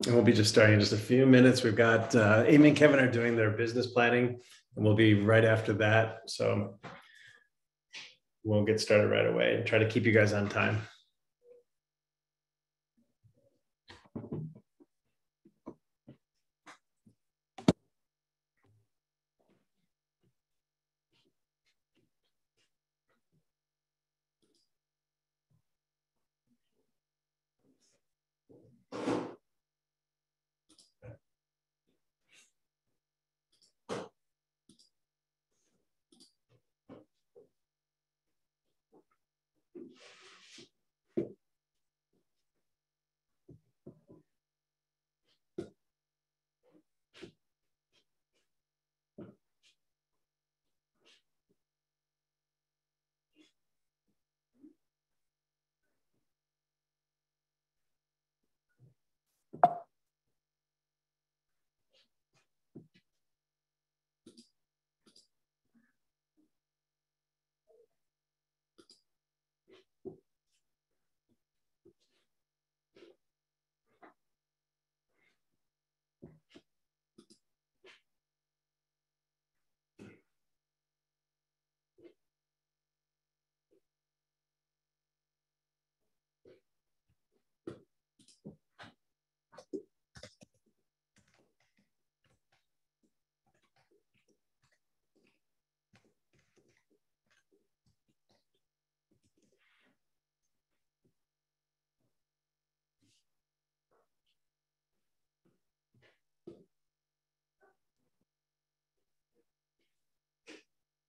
And we'll be just starting in just a few minutes. We've got Amy and Kevin are doing their business planning, and we'll be right after that. So we'll get started right away and try to keep you guys on time.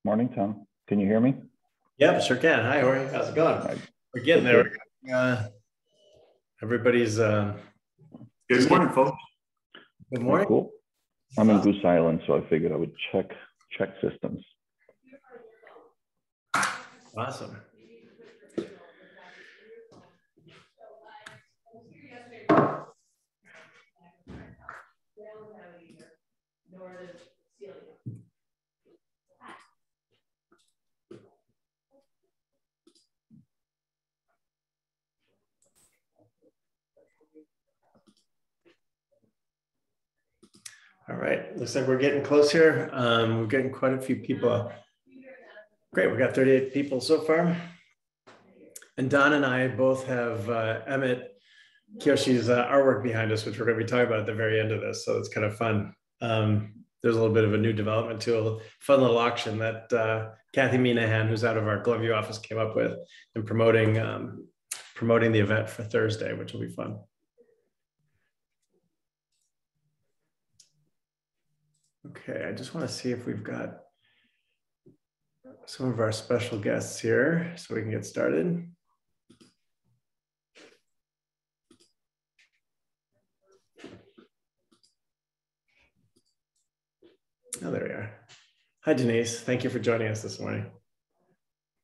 Morning, Tom. Can you hear me? Yep, sure can. Hi, Jorge. How's it going? Right. We're getting there. Everybody's. Good morning, folks. Good morning. Cool. I'm in Goose Island, so I figured I would check systems. Awesome. All right, looks like we're getting close here. We're getting quite a few people. Great, we got 38 people so far. And Don and I both have Emmett Kirsch's artwork behind us, which we're going to be talking about at the very end of this. So it's kind of fun. There's a little bit of a new development to a fun little auction that Kathy Minahan, who's out of our Gloveview office, came up with and promoting the event for Thursday, which will be fun. Okay, I just want to see if we've got some of our special guests here so we can get started. Oh, there we are. Hi, Denise. Thank you for joining us this morning.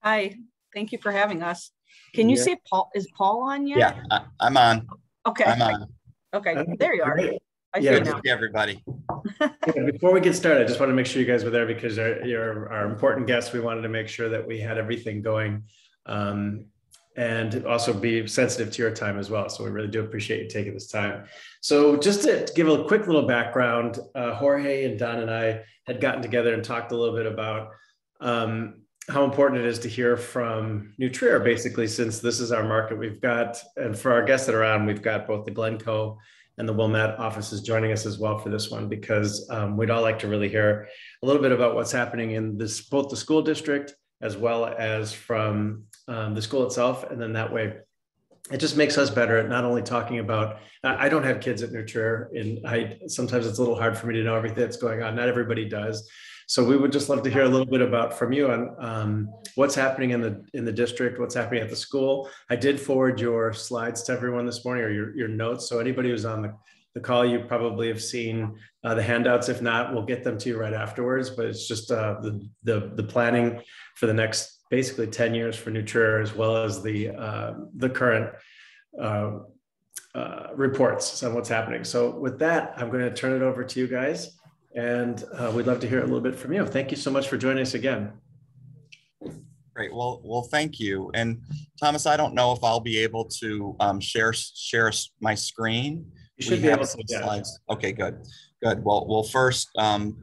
Hi, thank you for having us. Can you say Paul? Is Paul on yet? Yeah, I'm on. Okay. I'm on. Okay, there you are. Great. I see Good now. to see everybody. Yeah, before we get started, I just want to make sure you guys were there because you're our important guests. We wanted to make sure that we had everything going and also be sensitive to your time as well. So we really do appreciate you taking this time. So just to give a quick little background, Jorge and Don and I had gotten together and talked a little bit about how important it is to hear from New Trier, basically, since this is our market. We've got, and for our guests that are on, we've got both the Glencoe and the Wilmette offices joining us as well for this one, because we'd all like to really hear a little bit about what's happening in this, both the school district as well as from the school itself. And then that way, it just makes us better at not only talking about, I don't have kids at New Trier, and sometimes it's a little hard for me to know everything that's going on. Not everybody does. So we would just love to hear a little bit about from you on what's happening in the district, what's happening at the school. I did forward your slides to everyone this morning, or your notes. So anybody who's on the call, you probably have seen the handouts. If not, we'll get them to you right afterwards. But it's just the planning for the next basically 10 years for New Trier, as well as the current reports on what's happening. So with that, I'm going to turn it over to you guys. And we'd love to hear a little bit from you. Thank you so much for joining us again. Great. Well, thank you. And Thomas, I don't know if I'll be able to share my screen. You should We be have able some to, yeah. slides. Okay, good. Good. Well, first,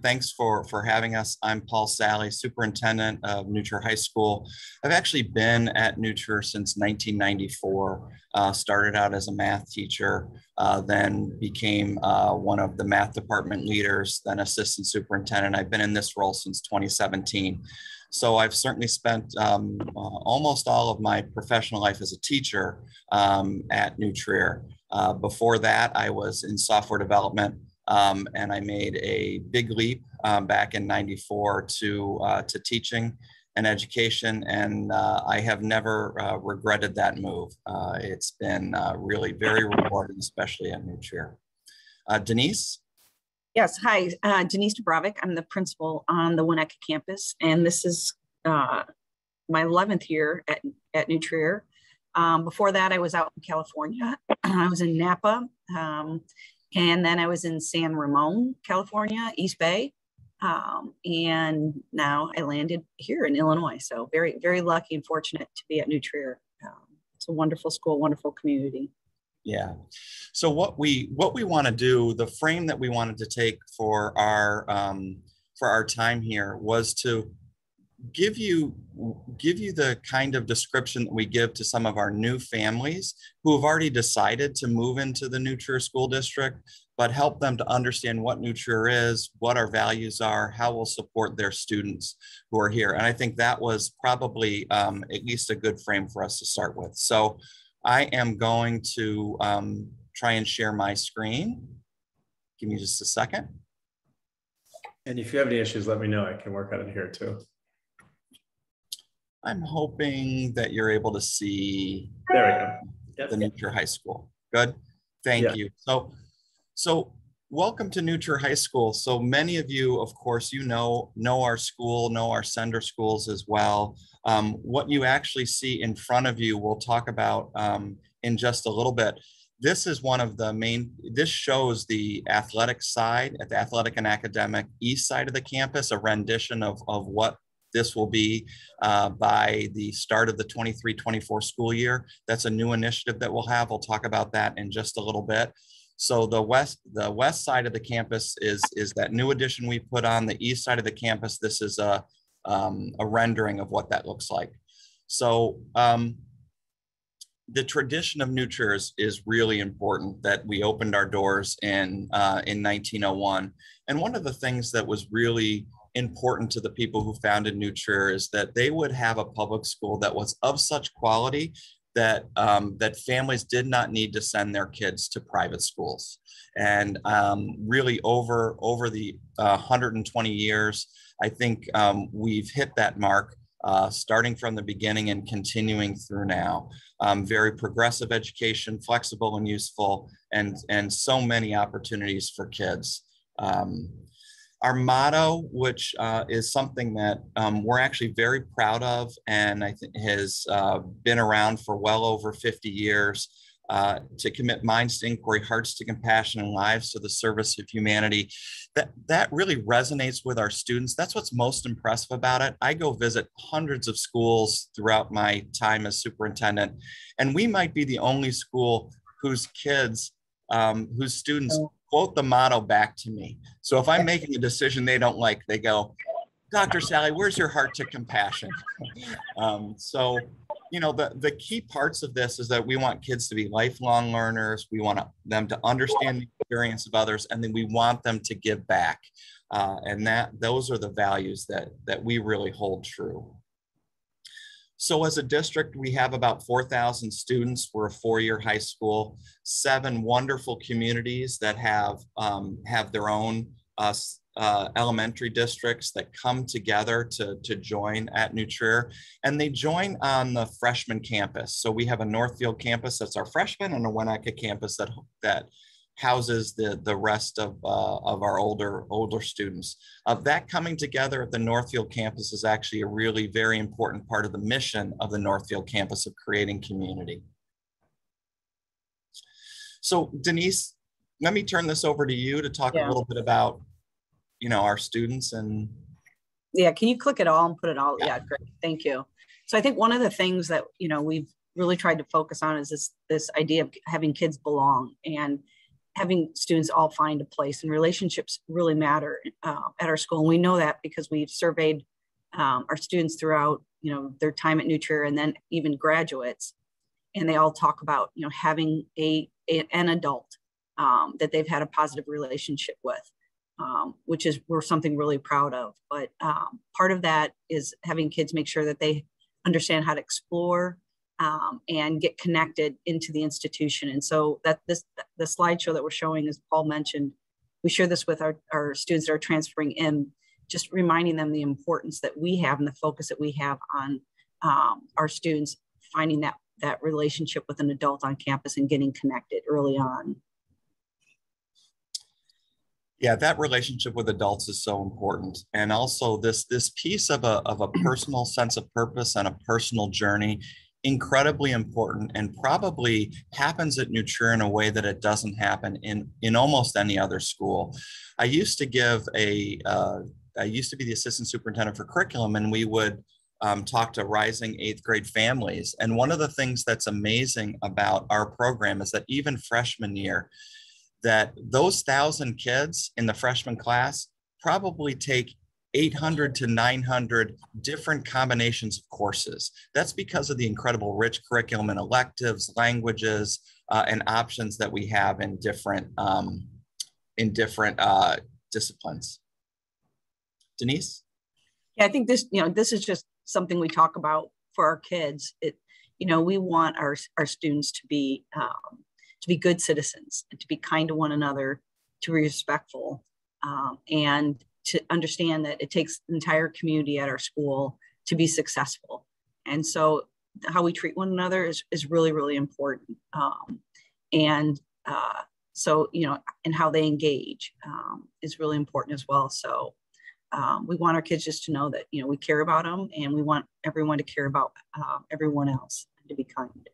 thanks for having us. I'm Paul Sally, Superintendent of New Trier High School. I've actually been at New Trier since 1994. Started out as a math teacher, then became one of the math department leaders, then assistant superintendent. I've been in this role since 2017. So I've certainly spent almost all of my professional life as a teacher at New Trier. Before that, I was in software development. And I made a big leap back in '94 to teaching and education, and I have never regretted that move. It's been really very rewarding, especially at New Trier. Denise? Yes, hi, Denise Dubrovic. I'm the principal on the Winnetka campus, and this is my 11th year at New Trier. Before that, I was out in California. I was in Napa. And then I was in San Ramon, California, East Bay. And now I landed here in Illinois. So very, very lucky and fortunate to be at New Trier. It's a wonderful school, wonderful community. Yeah. So what we want to do, the frame that we wanted to take for our time here was to give you the kind of description that we give to some of our new families who have already decided to move into the New Trier School District, but help them to understand what New Trier is, what our values are, how we'll support their students who are here. And I think that was probably at least a good frame for us to start with. So I am going to try and share my screen. Give me just a second. And if you have any issues, let me know. I can work on it here too. I'm hoping that you're able to see There we go. Yep. the New Trier High School. Good. Thank you. So welcome to New Trier High School. So many of you, of course, know our school, know our sender schools as well. What you actually see in front of you, we'll talk about in just a little bit. This is one of the main, this shows the athletic side, at the athletic and academic east side of the campus, a rendition of what this will be by the start of the 23-24 school year. That's a new initiative that we'll have. We'll talk about that in just a little bit. So the west side of the campus is that new addition we put on. The east side of the campus, this is a rendering of what that looks like. So the tradition of New Trier is really important, that we opened our doors in 1901. And one of the things that was really important to the people who founded New Trier is that they would have a public school that was of such quality that that families did not need to send their kids to private schools. And really over the 120 years, I think we've hit that mark, starting from the beginning and continuing through now. Very progressive education, flexible and useful, and so many opportunities for kids. Our motto, which is something that we're actually very proud of, and I think has been around for well over 50 years, to commit minds to inquiry, hearts to compassion, and lives to the service of humanity. That really resonates with our students. That's what's most impressive about it. I go visit hundreds of schools throughout my time as superintendent, and we might be the only school whose kids, whose students quote the motto back to me. So if I'm making a decision they don't like, they go, "Dr. Sally, where's your heart to compassion?" So, you know, the key parts of this is that we want kids to be lifelong learners. We want them to understand the experience of others, and then we want them to give back. And those are the values that we really hold true. So as a district, we have about 4,000 students. We're a 4-year high school, 7 wonderful communities that have their own elementary districts that come together to join at New Trier, and they join on the freshman campus. So we have a Northfield campus that's our freshman, and a Winnetka campus that houses the rest of our older students. That coming together at the Northfield campus is actually a really very important part of the mission of the Northfield campus of creating community. So Denise, let me turn this over to you to talk a little bit about, you know, our students. And yeah, can you click it all and put it all? Yeah, great, thank you. So I think one of the things that, you know, we've really tried to focus on is this idea of having kids belong, and having students all find a place, and relationships really matter at our school. And we know that because we've surveyed our students throughout, their time at New Trier, and then even graduates. And they all talk about, having an adult that they've had a positive relationship with, which is we're something really proud of. But part of that is having kids make sure that they understand how to explore and get connected into the institution. And so that the slideshow that we're showing, as Paul mentioned, we share this with our students that are transferring in, just reminding them the importance that we have and the focus that we have on our students finding that relationship with an adult on campus and getting connected early on. Yeah, that relationship with adults is so important. And also this piece of a personal sense of purpose and a personal journey, incredibly important, and probably happens at New Trier in a way that it doesn't happen in almost any other school. I used to be the assistant superintendent for curriculum, and we would talk to rising 8th grade families. And one of the things that's amazing about our program is that even freshman year, that those 1,000 kids in the freshman class probably take 800 to 900 different combinations of courses. That's because of the incredible rich curriculum and electives, languages, and options that we have in different disciplines. Denise? Yeah, I think this is just something we talk about for our kids. We want our students to be good citizens, and to be kind to one another, to be respectful, and to understand that it takes the entire community at our school to be successful. And so how we treat one another is really, really important. And how they engage is really important as well. So we want our kids just to know that, we care about them, and we want everyone to care about everyone else and to be kind.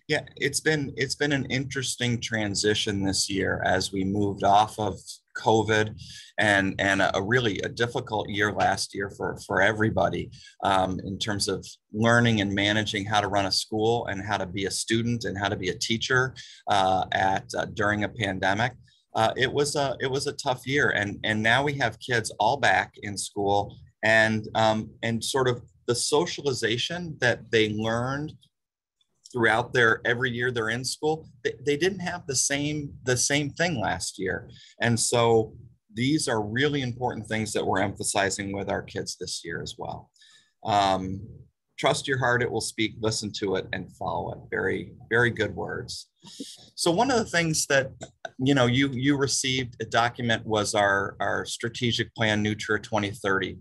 Yeah, it's been an interesting transition this year as we moved off of COVID and a difficult year last year for everybody in terms of learning and managing how to run a school and how to be a student and how to be a teacher during a pandemic. It was a tough year, and now we have kids all back in school, and sort of the socialization that they learned throughout every year they're in school, they didn't have the same thing last year. And so these are really important things that we're emphasizing with our kids this year as well. Trust your heart, it will speak, listen to it, and follow it. Very, very good words. So one of the things that, you received a document was our strategic plan, New Trier 2030.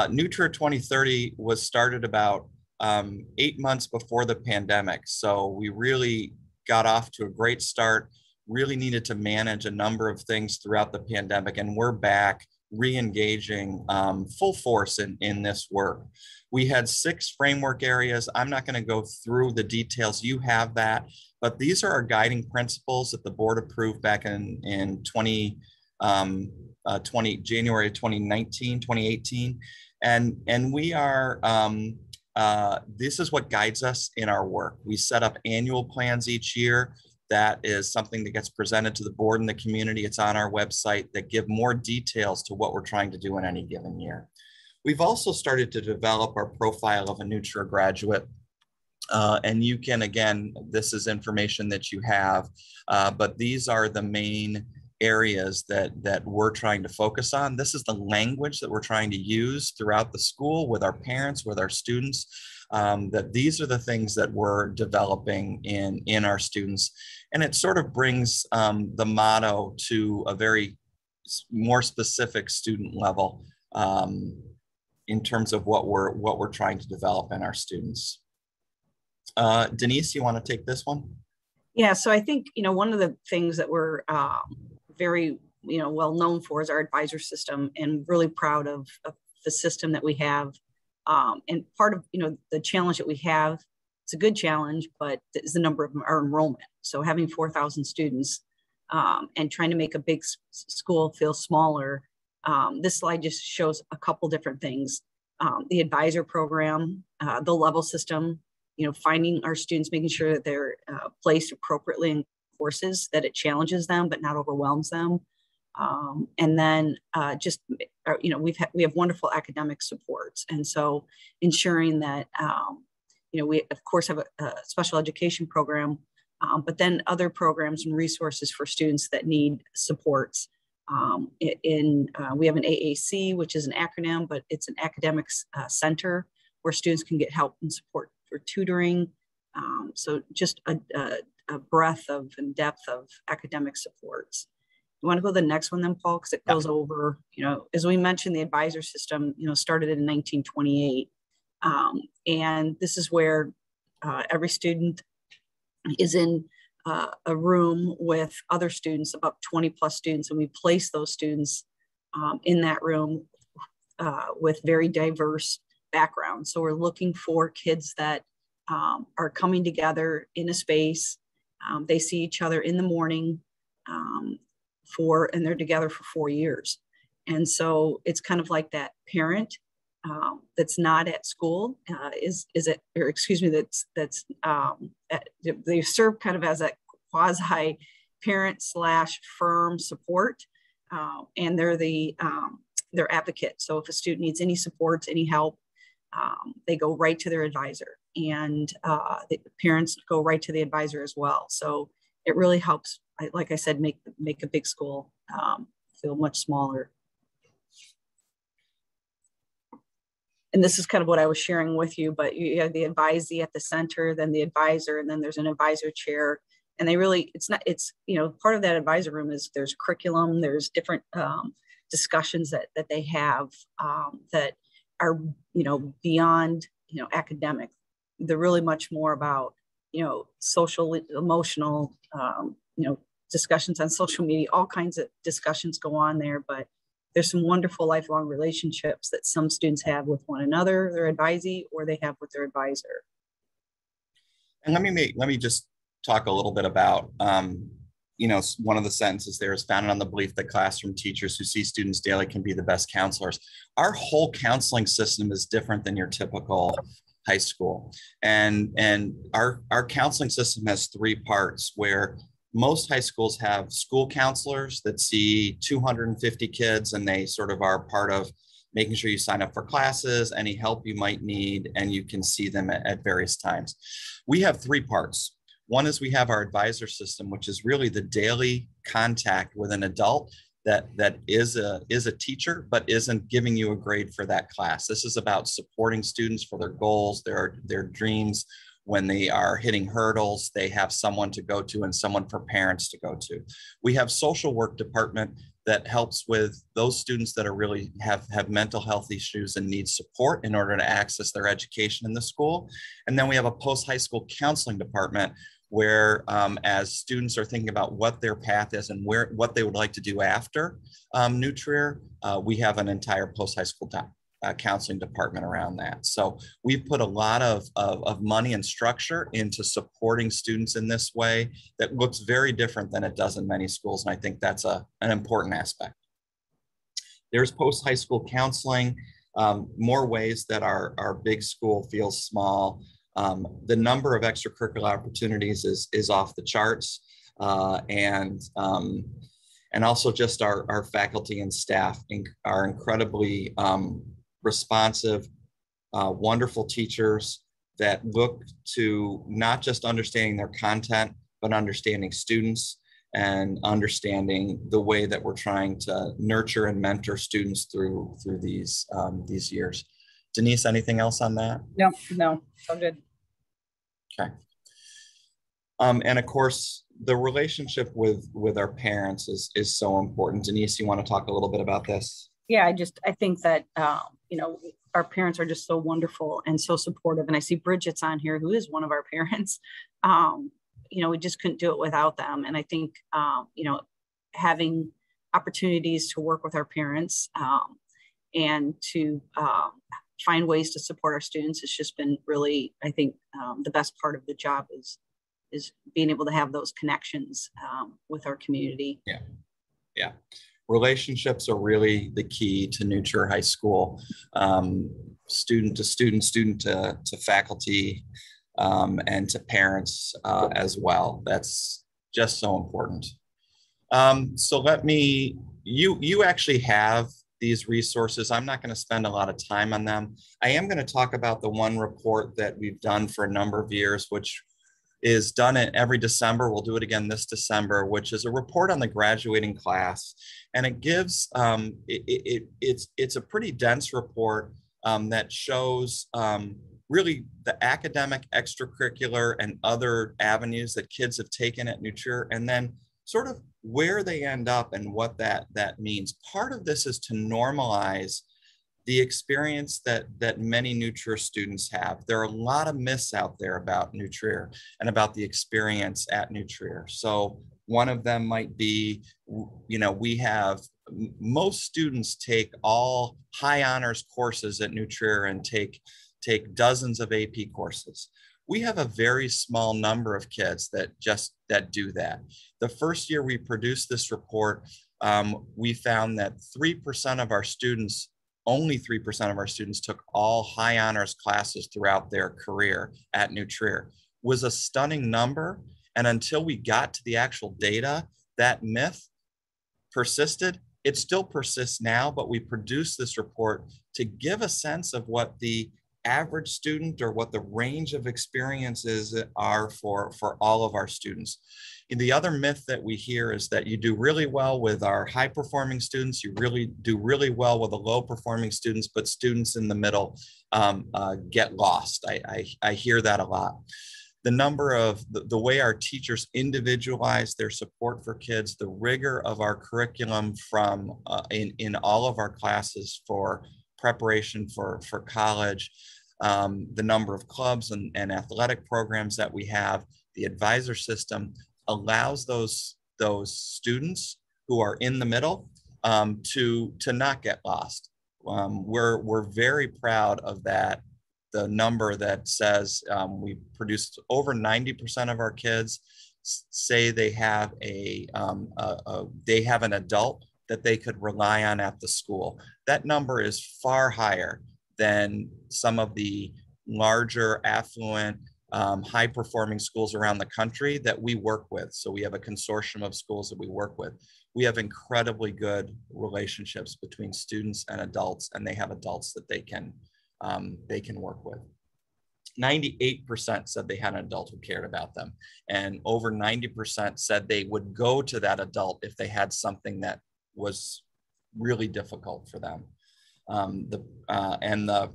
New Trier 2030 was started about 8 months before the pandemic. So we really got off to a great start, really needed to manage a number of things throughout the pandemic, and we're back re-engaging full force in this work. We had 6 framework areas. I'm not going to go through the details. You have that, but these are our guiding principles that the board approved back in January 2018. And we are, this is what guides us in our work. We set up annual plans each year. That is something that gets presented to the board and the community. It's on our website that give more details to what we're trying to do in any given year. We've also started to develop our profile of a New Trier graduate. And you can, again, this is information that you have, but these are the main areas that we're trying to focus on. This is the language that we're trying to use throughout the school with our parents, with our students, that these are the things that we're developing in our students. And it sort of brings the motto to a very more specific student level in terms of what we're trying to develop in our students. Denise, you want to take this one? Yeah, so I think, one of the things that we're very, well known for is our advisor system, and really proud of the system that we have. And part of, the challenge that we have, it's a good challenge, but is the number of our enrollment. So having 4,000 students and trying to make a big school feel smaller. This slide just shows a couple different things. The advisor program, the level system, finding our students, making sure that they're placed appropriately in courses, that it challenges them but not overwhelms them. And then we have wonderful academic supports. And so ensuring that, we of course have a special education program, but then other programs and resources for students that need supports. We have an AAC, which is an acronym, but it's an academics center where students can get help and support for tutoring. So just a breadth of and depth of academic supports. You want to go to the next one then, Paul, because it goes over, as we mentioned, the advisor system, started in 1928. And this is where every student is in a room with other students, about 20 plus students, and we place those students in that room with very diverse backgrounds. So we're looking for kids that are coming together in a space. They see each other in the morning and they're together for 4 years. And so it's kind of like that parent that's not at school they serve kind of as a quasi parent / firm support, and they're advocate. So if a student needs any supports, any help, they go right to their advisor, and the parents go right to the advisor as well. So it really helps, like I said, make a big school feel much smaller. And this is kind of what I was sharing with you, but you have the advisee at the center, then the advisor, and then there's an advisor chair. And part of that advisor room is there's curriculum, there's different discussions that they have that are, beyond, academic. They're really much more about, social, emotional, discussions on social media, all kinds of discussions go on there, but there's some wonderful lifelong relationships that some students have with one another, their advisee, or they have with their advisor. And let me just talk a little bit about, one of the sentences there is founded on the belief that classroom teachers who see students daily can be the best counselors. Our whole counseling system is different than your typical high school. And our counseling system has 3 parts, where most high schools have school counselors that see 250 kids, and they sort of are part of making sure you sign up for classes, any help you might need, and you can see them at various times. We have 3 parts. One is we have our advisor system, which is really the daily contact with an adult that is a teacher, but isn't giving you a grade for that class. This is about supporting students for their goals, their dreams. When they are hitting hurdles, they have someone to go to and someone for parents to go to. We have social work department that helps with those students that are really have mental health issues and need support in order to access their education in the school. And then we have a post-high school counseling department where as students are thinking about what their path is and what they would like to do after New Trier, we have an entire post-high school counseling department around that. So we've put a lot of money and structure into supporting students in this way that looks very different than it does in many schools. And I think that's an important aspect. There's post-high school counseling, more ways that our big school feels small. The number of extracurricular opportunities is off the charts. And also just our faculty and staff are incredibly responsive, wonderful teachers that look to not just understanding their content, but understanding students and understanding the way that we're trying to nurture and mentor students through these years. Denise, anything else on that? No, all good. Okay. And of course, the relationship with our parents is so important. Denise, you want to talk a little bit about this? Yeah, I think that, our parents are just so wonderful and so supportive. And I see Bridget's on here, who is one of our parents. We just couldn't do it without them. And I think, having opportunities to work with our parents and to find ways to support our students has just been really, I think, the best part of the job is being able to have those connections with our community. Yeah. Relationships are really the key to New Trier High School, student to student, student to faculty, and to parents as well. That's just so important. So you actually have these resources. I'm not going to spend a lot of time on them. I am going to talk about the one report that we've done for a number of years, which is done every December. We'll do it again this December, which is a report on the graduating class. And it gives, it's a pretty dense report that shows really the academic, extracurricular, and other avenues that kids have taken at New Trier, and then sort of where they end up and what that means. Part of this is to normalize the experience that many New Trier students have. There are a lot of myths out there about New Trier and about the experience at New Trier. So one of them might be, we have, most students take all high honors courses at New Trier and take dozens of AP courses. We have a very small number of kids that do that. The first year we produced this report, we found that 3% of our students, only 3% of our students took all high honors classes throughout their career at New Trier. Was a stunning number. And until we got to the actual data, that myth persisted. It still persists now, but we produced this report to give a sense of what the average student or what the range of experiences are for all of our students. And the other myth that we hear is that you do really well with our high performing students, you really do really well with the low performing students, but students in the middle get lost. I hear that a lot. The number of the way our teachers individualize their support for kids, the rigor of our curriculum from in all of our classes for preparation for college, the number of clubs and athletic programs that we have, the advisor system allows those students who are in the middle to not get lost. We're very proud of that. The number that says we produced over 90% of our kids say they have they have an adult that they could rely on at the school. That number is far higher than some of the larger, affluent, high-performing schools around the country that we work with. So we have a consortium of schools that we work with. We have incredibly good relationships between students and adults, and they have adults that they can work with. 98% said they had an adult who cared about them, and over 90% said they would go to that adult if they had something that was really difficult for them. And the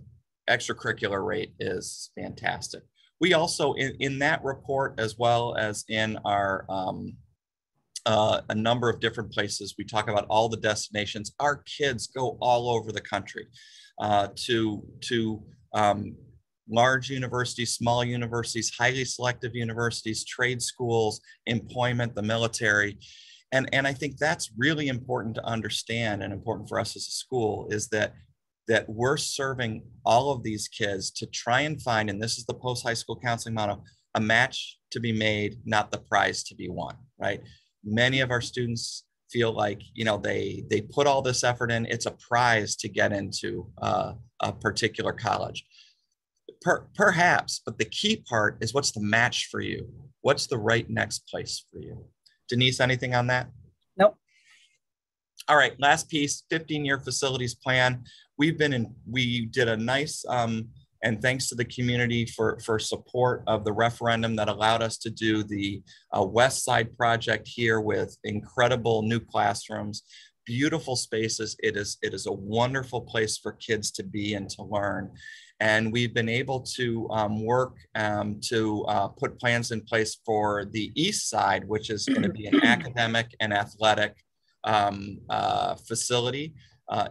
extracurricular rate is fantastic. We also, in that report, as well as in our a number of different places, we talk about all the destinations. Our kids go all over the country to large universities, small universities, highly selective universities, trade schools, employment, the military. And I think that's really important to understand, and important for us as a school, is that we're serving all of these kids to try and find, and this is the post-high school counseling model, a match to be made, not the prize to be won, right? Many of our students feel like, they put all this effort in, it's a prize to get into a particular college. Perhaps, but the key part is, what's the match for you? What's the right next place for you? Denise, anything on that? Nope. All right, last piece, 15-year facilities plan. We did a nice, and thanks to the community for support of the referendum that allowed us to do the West Side project here with incredible new classrooms, beautiful spaces. It is a wonderful place for kids to be and to learn. And we've been able to work to put plans in place for the East Side, which is going to be an academic and athletic facility.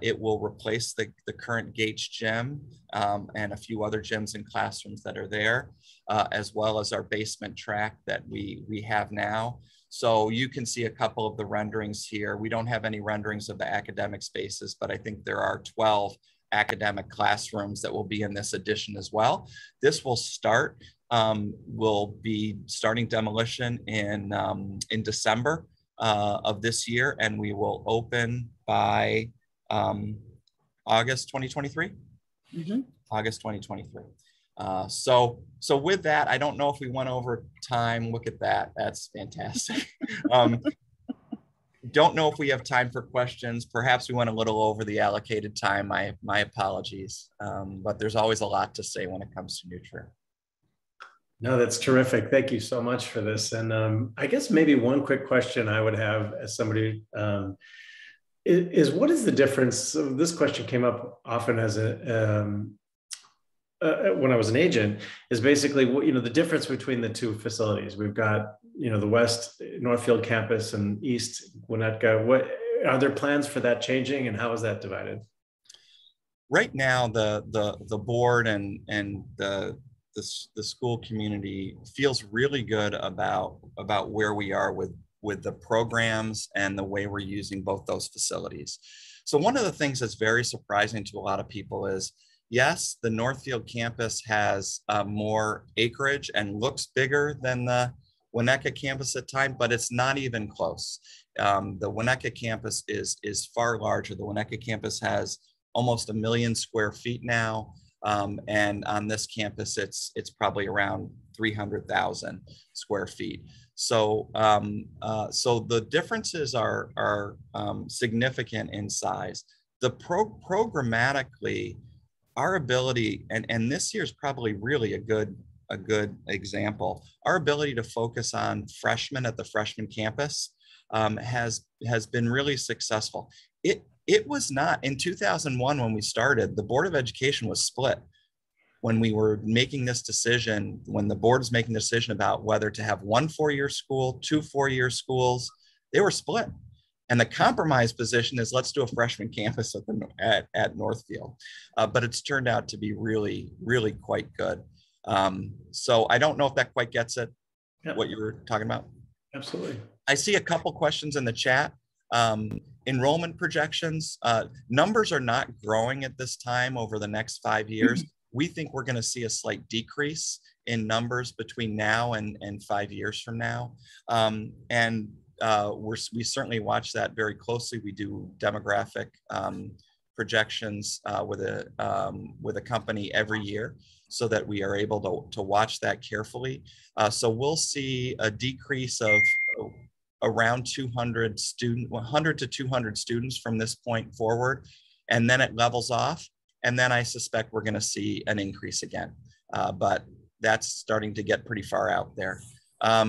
It will replace the current Gates gym and a few other gyms and classrooms that are there, as well as our basement track that we have now. So you can see a couple of the renderings here. We don't have any renderings of the academic spaces, but I think there are 12 academic classrooms that will be in this addition as well. This will start, we'll be starting demolition in December of this year, and we will open by August 2023. Mm-hmm. August 2023. So with that, I don't know if we went over time. Look at that. That's fantastic. Don't know if we have time for questions. Perhaps we went a little over the allocated time. My apologies. But there's always a lot to say when it comes to Nutra. No, that's terrific. Thank you so much for this. And I guess maybe one quick question I would have as somebody is what is the difference? So this question came up often as when I was an agent, is basically the difference between the two facilities. We've got the West Northfield campus and East Winnetka. What are there plans for that changing, and how is that divided? Right now, the board and the school community feels really good about where we are with the programs and the way we're using both those facilities. So one of the things that's very surprising to a lot of people is, yes, the Northfield campus has more acreage and looks bigger than the Winnetka campus at times, but it's not even close. The Winnetka campus is far larger. The Winnetka campus has almost 1 million square feet now. And on this campus, it's probably around 300,000 square feet. So, so the differences are significant in size. The programmatically, our ability, and this year's probably really a good example, our ability to focus on freshmen at the freshman campus has been really successful. It was not, in 2001 when we started, the Board of Education was split. When we were making this decision, when the board was making the decision about whether to have 1 4-year school, 2 4-year schools, they were split. And the compromise position is let's do a freshman campus at Northfield. But it's turned out to be really, really quite good. So I don't know if that quite gets at what you were talking about. Absolutely. I see a couple questions in the chat. Enrollment projections, numbers are not growing at this time over the next 5 years. We think we're going to see a slight decrease in numbers between now and 5 years from now. We certainly watch that very closely. We do demographic projections with a company every year so that we are able to watch that carefully. So we'll see a decrease of around 100 to 200 students from this point forward, and then it levels off. And then I suspect we're going to see an increase again, but that's starting to get pretty far out there. Are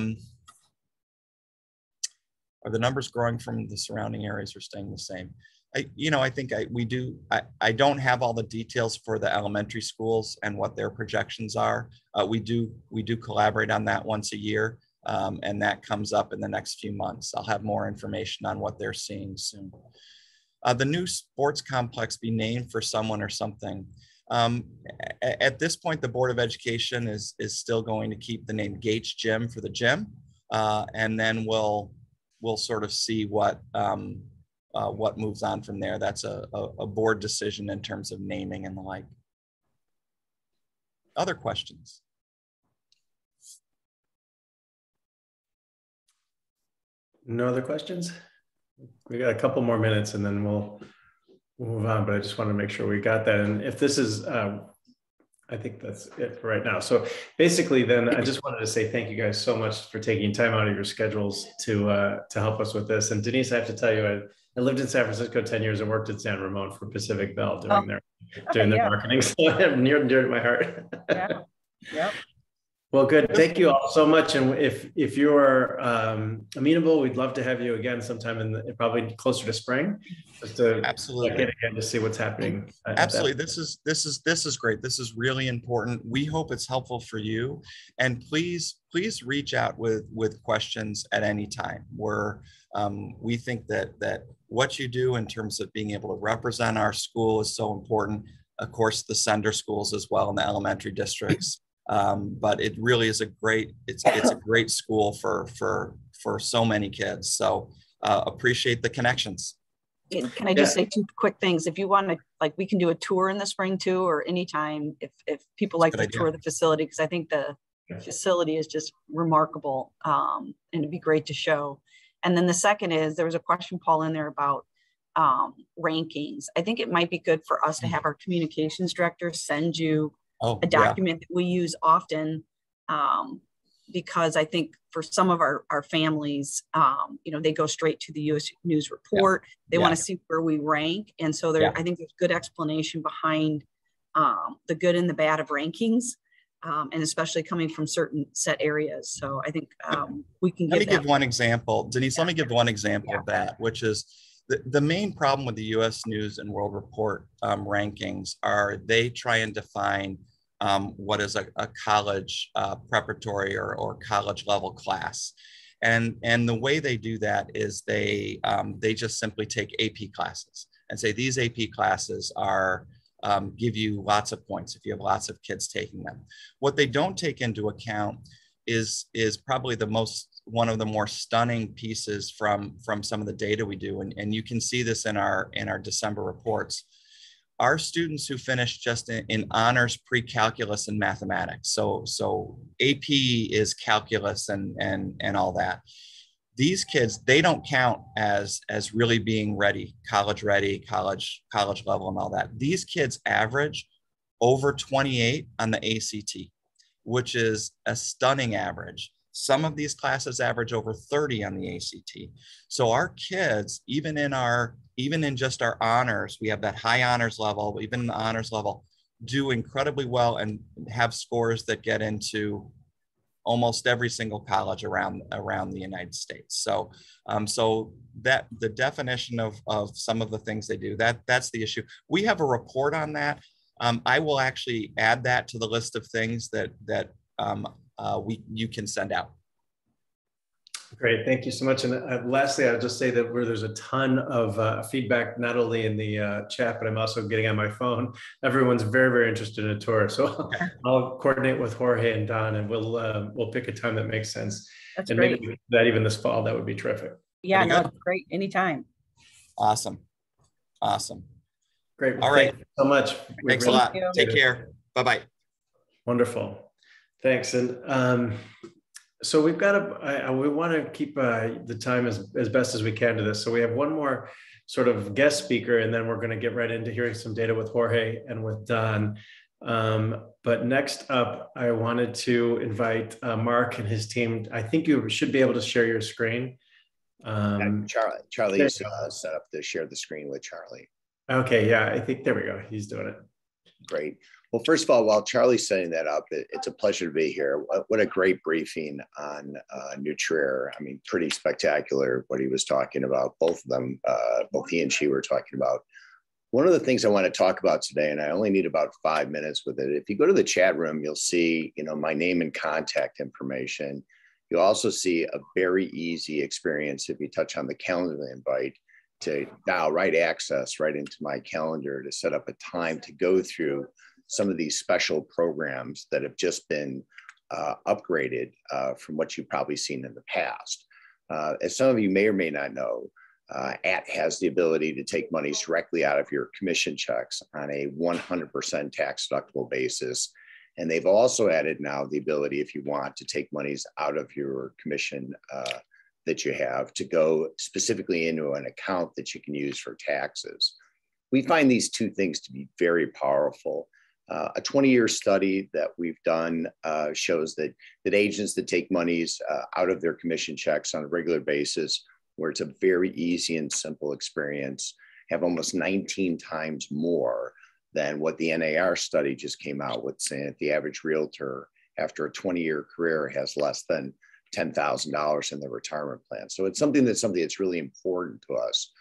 the numbers growing from the surrounding areas or staying the same? I think I don't have all the details for the elementary schools and what their projections are. We do collaborate on that once a year, and that comes up in the next few months. I'll have more information on what they're seeing soon. The new sports complex be named for someone or something. At this point, the Board of Education is still going to keep the name Gates Gym for the gym, and then we'll sort of see what moves on from there. That's a board decision in terms of naming and the like. Other questions? No other questions? We got a couple more minutes and then we'll move on, but I just want to make sure we got that. And if this is, I think that's it for right now. So basically then I just wanted to say thank you guys so much for taking time out of your schedules to help us with this. And Denise, I have to tell you, I lived in San Francisco 10 years and worked at San Ramon for Pacific Bell doing their marketing. So I'm near and dear to my heart. Yeah. Well, good. Thank you all so much. And if you're amenable, we'd love to have you again sometime probably closer to spring, just to absolutely check in again to see what's happening. Absolutely, this is great. This is really important. We hope it's helpful for you, and please reach out with questions at any time. We think that what you do in terms of being able to represent our school is so important. Of course, the sender schools as well in the elementary districts. But it really is it's a great school for so many kids. So appreciate the connections. Can I just say 2 quick things? If you want to, we can do a tour in the spring too, or anytime if people like to tour the facility, because I think the facility is just remarkable, and it'd be great to show. And then the second is, there was a question, Paul, in there about rankings. I think it might be good for us to have our communications director send you Oh, a yeah. document that we use often, because I think for some of our families, they go straight to the U.S. News Report. They want to see where we rank. And so I think there's good explanation behind the good and the bad of rankings, and especially coming from certain set areas. So I think we can give one example. Denise, let me give one example of that, which is the main problem with the U.S. News and World Report rankings are they try and define what is a college preparatory or college level class. And the way they do that is they just simply take AP classes and say these AP classes are give you lots of points if you have lots of kids taking them. What they don't take into account is probably one of the more stunning pieces from some of the data we do, and you can see this in our December reports. Our students who finished just in honors pre-calculus and mathematics, so AP is calculus and all that. These kids, they don't count as really being ready, college level and all that. These kids average over 28 on the ACT, which is a stunning average. Some of these classes average over 30 on the ACT. So our kids, even in just our honors, we have that high honors level, but even in the honors level, do incredibly well and have scores that get into almost every single college around the United States. So that the definition of some of the things they do, that's the issue. We have a report on that. I will actually add that to the list of things that you can send out. Great, thank you so much. And lastly, I'll just say that there's a ton of feedback, not only in the chat, but I'm also getting on my phone. Everyone's very, very interested in a tour. So I'll coordinate with Jorge and Don, and we'll pick a time that makes sense. That's and great. Maybe that even this fall, that would be terrific. Yeah, no, it's great. Anytime. Awesome. Great. Well, all right. Thank you so much. Thanks a lot. Take care. Bye-bye. Wonderful. Thanks. And so we've got we want to keep the time as best as we can to this. So we have one more sort of guest speaker, and then we're going to get right into hearing some data with Jorge and with Don. But next up, I wanted to invite Mark and his team. I think you should be able to share your screen. Charlie set up to share the screen with Charlie. Okay, yeah, I think there we go. He's doing it. Great. Well, first of all, while Charlie's setting that up, it's a pleasure to be here. What a great briefing on Nutrier. I mean, pretty spectacular what he was talking about. Both of them, both he and she were talking about. One of the things I want to talk about today, and I only need about 5 minutes with it. If you go to the chat room, you'll see, my name and contact information. You'll also see a very easy experience if you touch on the calendar invite to dial access right into my calendar to set up a time to go through some of these special programs that have just been upgraded from what you've probably seen in the past. As some of you may or may not know, AT has the ability to take monies directly out of your commission checks on a 100% tax deductible basis. And they've also added now the ability, if you want, to take monies out of your commission that you have to go specifically into an account that you can use for taxes. We find these two things to be very powerful. A 20-year study that we've done shows that agents that take monies out of their commission checks on a regular basis, where it's a very easy and simple experience, have almost 19 times more than what the NAR study just came out with, saying that the average realtor after a 20-year career has less than $10,000 in their retirement plan. So it's something that's really important to us.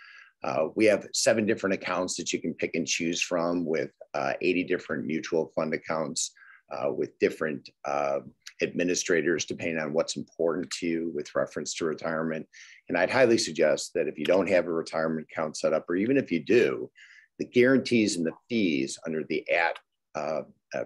We have 7 different accounts that you can pick and choose from, with 80 different mutual fund accounts with different administrators depending on what's important to you with reference to retirement. And I'd highly suggest that if you don't have a retirement account set up, or even if you do, the guarantees and the fees under the AT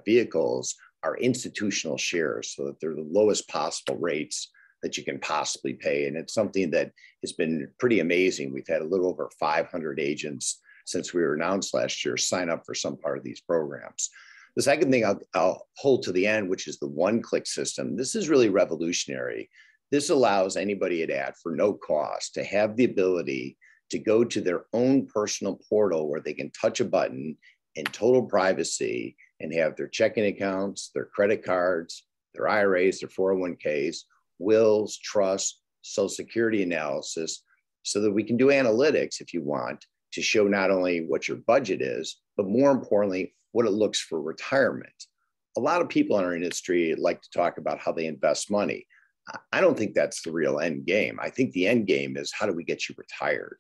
vehicles are institutional shares, so that they're the lowest possible rates that you can possibly pay. And it's something that has been pretty amazing. We've had a little over 500 agents since we were announced last year sign up for some part of these programs. The second thing I'll hold to the end, which is the one-click system. This is really revolutionary. This allows anybody at AT for no cost to have the ability to go to their own personal portal where they can touch a button in total privacy and have their checking accounts, their credit cards, their IRAs, their 401ks, wills, trusts, Social Security analysis, so that we can do analytics if you want to show not only what your budget is, but more importantly, what it looks for retirement. A lot of people in our industry like to talk about how they invest money. I don't think that's the real end game. I think the end game is how do we get you retired?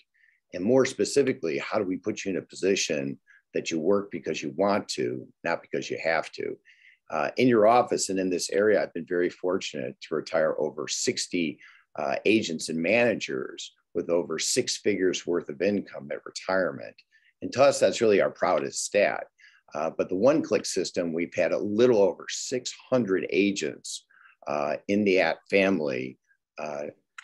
And more specifically, how do we put you in a position that you work because you want to, not because you have to? In your office and in this area, I've been very fortunate to retire over 60 agents and managers with over 6 figures worth of income at retirement. And to us, that's really our proudest stat. But the one-click system, we've had a little over 600 agents in the AT family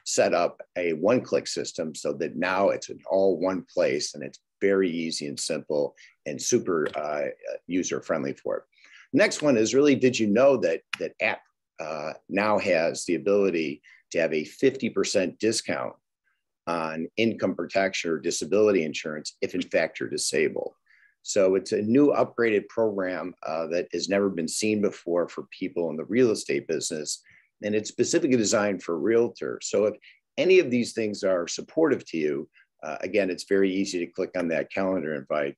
set up a one-click system so that now it's in all one place and it's very easy and simple and super user-friendly for it. Next one is really, did you know that AT now has the ability to have a 50% discount on income protection or disability insurance if in fact you're disabled? So it's a new upgraded program that has never been seen before for people in the real estate business. And it's specifically designed for realtors. So if any of these things are supportive to you, again, it's very easy to click on that calendar invite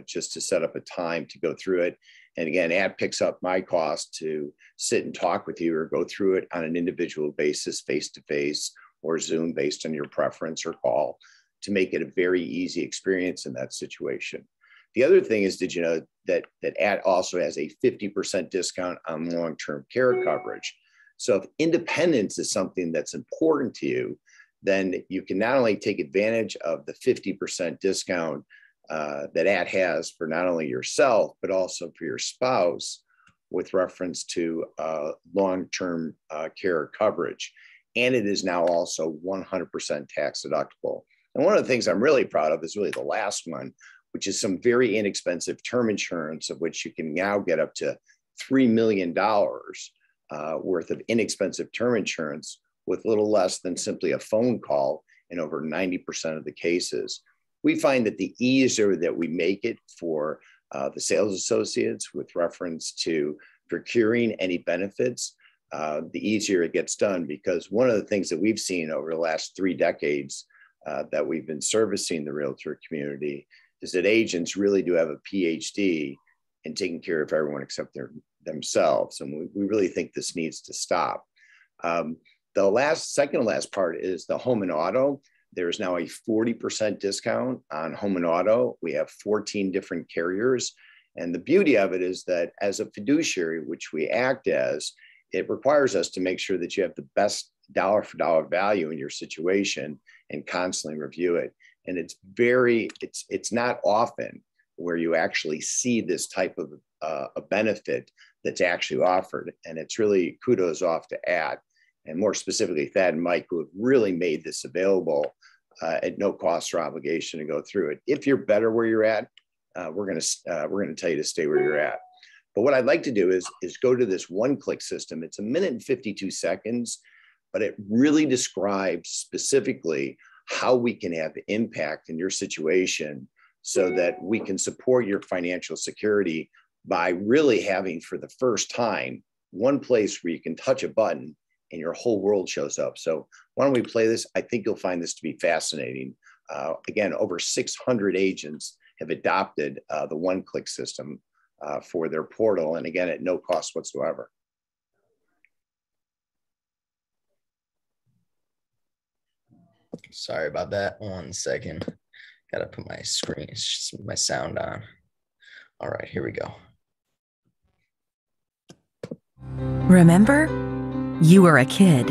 just to set up a time to go through it. And again, AT picks up my cost to sit and talk with you or go through it on an individual basis, face-to-face or Zoom based on your preference or call to make it a very easy experience in that situation. The other thing is, did you know that AT also has a 50% discount on long-term care coverage? So if independence is something that's important to you, then you can not only take advantage of the 50% discount that AT has for not only yourself, but also for your spouse with reference to long-term care coverage. And it is now also 100% tax deductible. And one of the things I'm really proud of is really the last one, which is some very inexpensive term insurance, of which you can now get up to $3 million worth of inexpensive term insurance with little less than simply a phone call in over 90% of the cases. We find that the easier that we make it for the sales associates with reference to procuring any benefits, the easier it gets done. Because one of the things that we've seen over the last 3 decades that we've been servicing the realtor community is that agents really do have a PhD in taking care of everyone except themselves. And we really think this needs to stop. The second to last part is the home and auto. There's now a 40% discount on home and auto. We have 14 different carriers. And the beauty of it is that as a fiduciary, which we act as, it requires us to make sure that you have the best dollar for dollar value in your situation and constantly review it. And it's not often where you actually see this type of a benefit that's actually offered. And it's really kudos off to AT, and more specifically Thad and Mike, who have really made this available at no cost or obligation to go through it. If you're better where you're at, we're going to tell you to stay where you're at. But what I'd like to do is go to this one-click system. It's 1 minute and 52 seconds, but it really describes specifically how we can have impact in your situation so that we can support your financial security by really having, for the first time, one place where you can touch a button and your whole world shows up. So why don't we play this? I think you'll find this to be fascinating. Again, over 600 agents have adopted the one-click system for their portal. And again, at no cost whatsoever. Sorry about that. 1 second. Got to put my sound on. All right, here we go. Remember? You were a kid.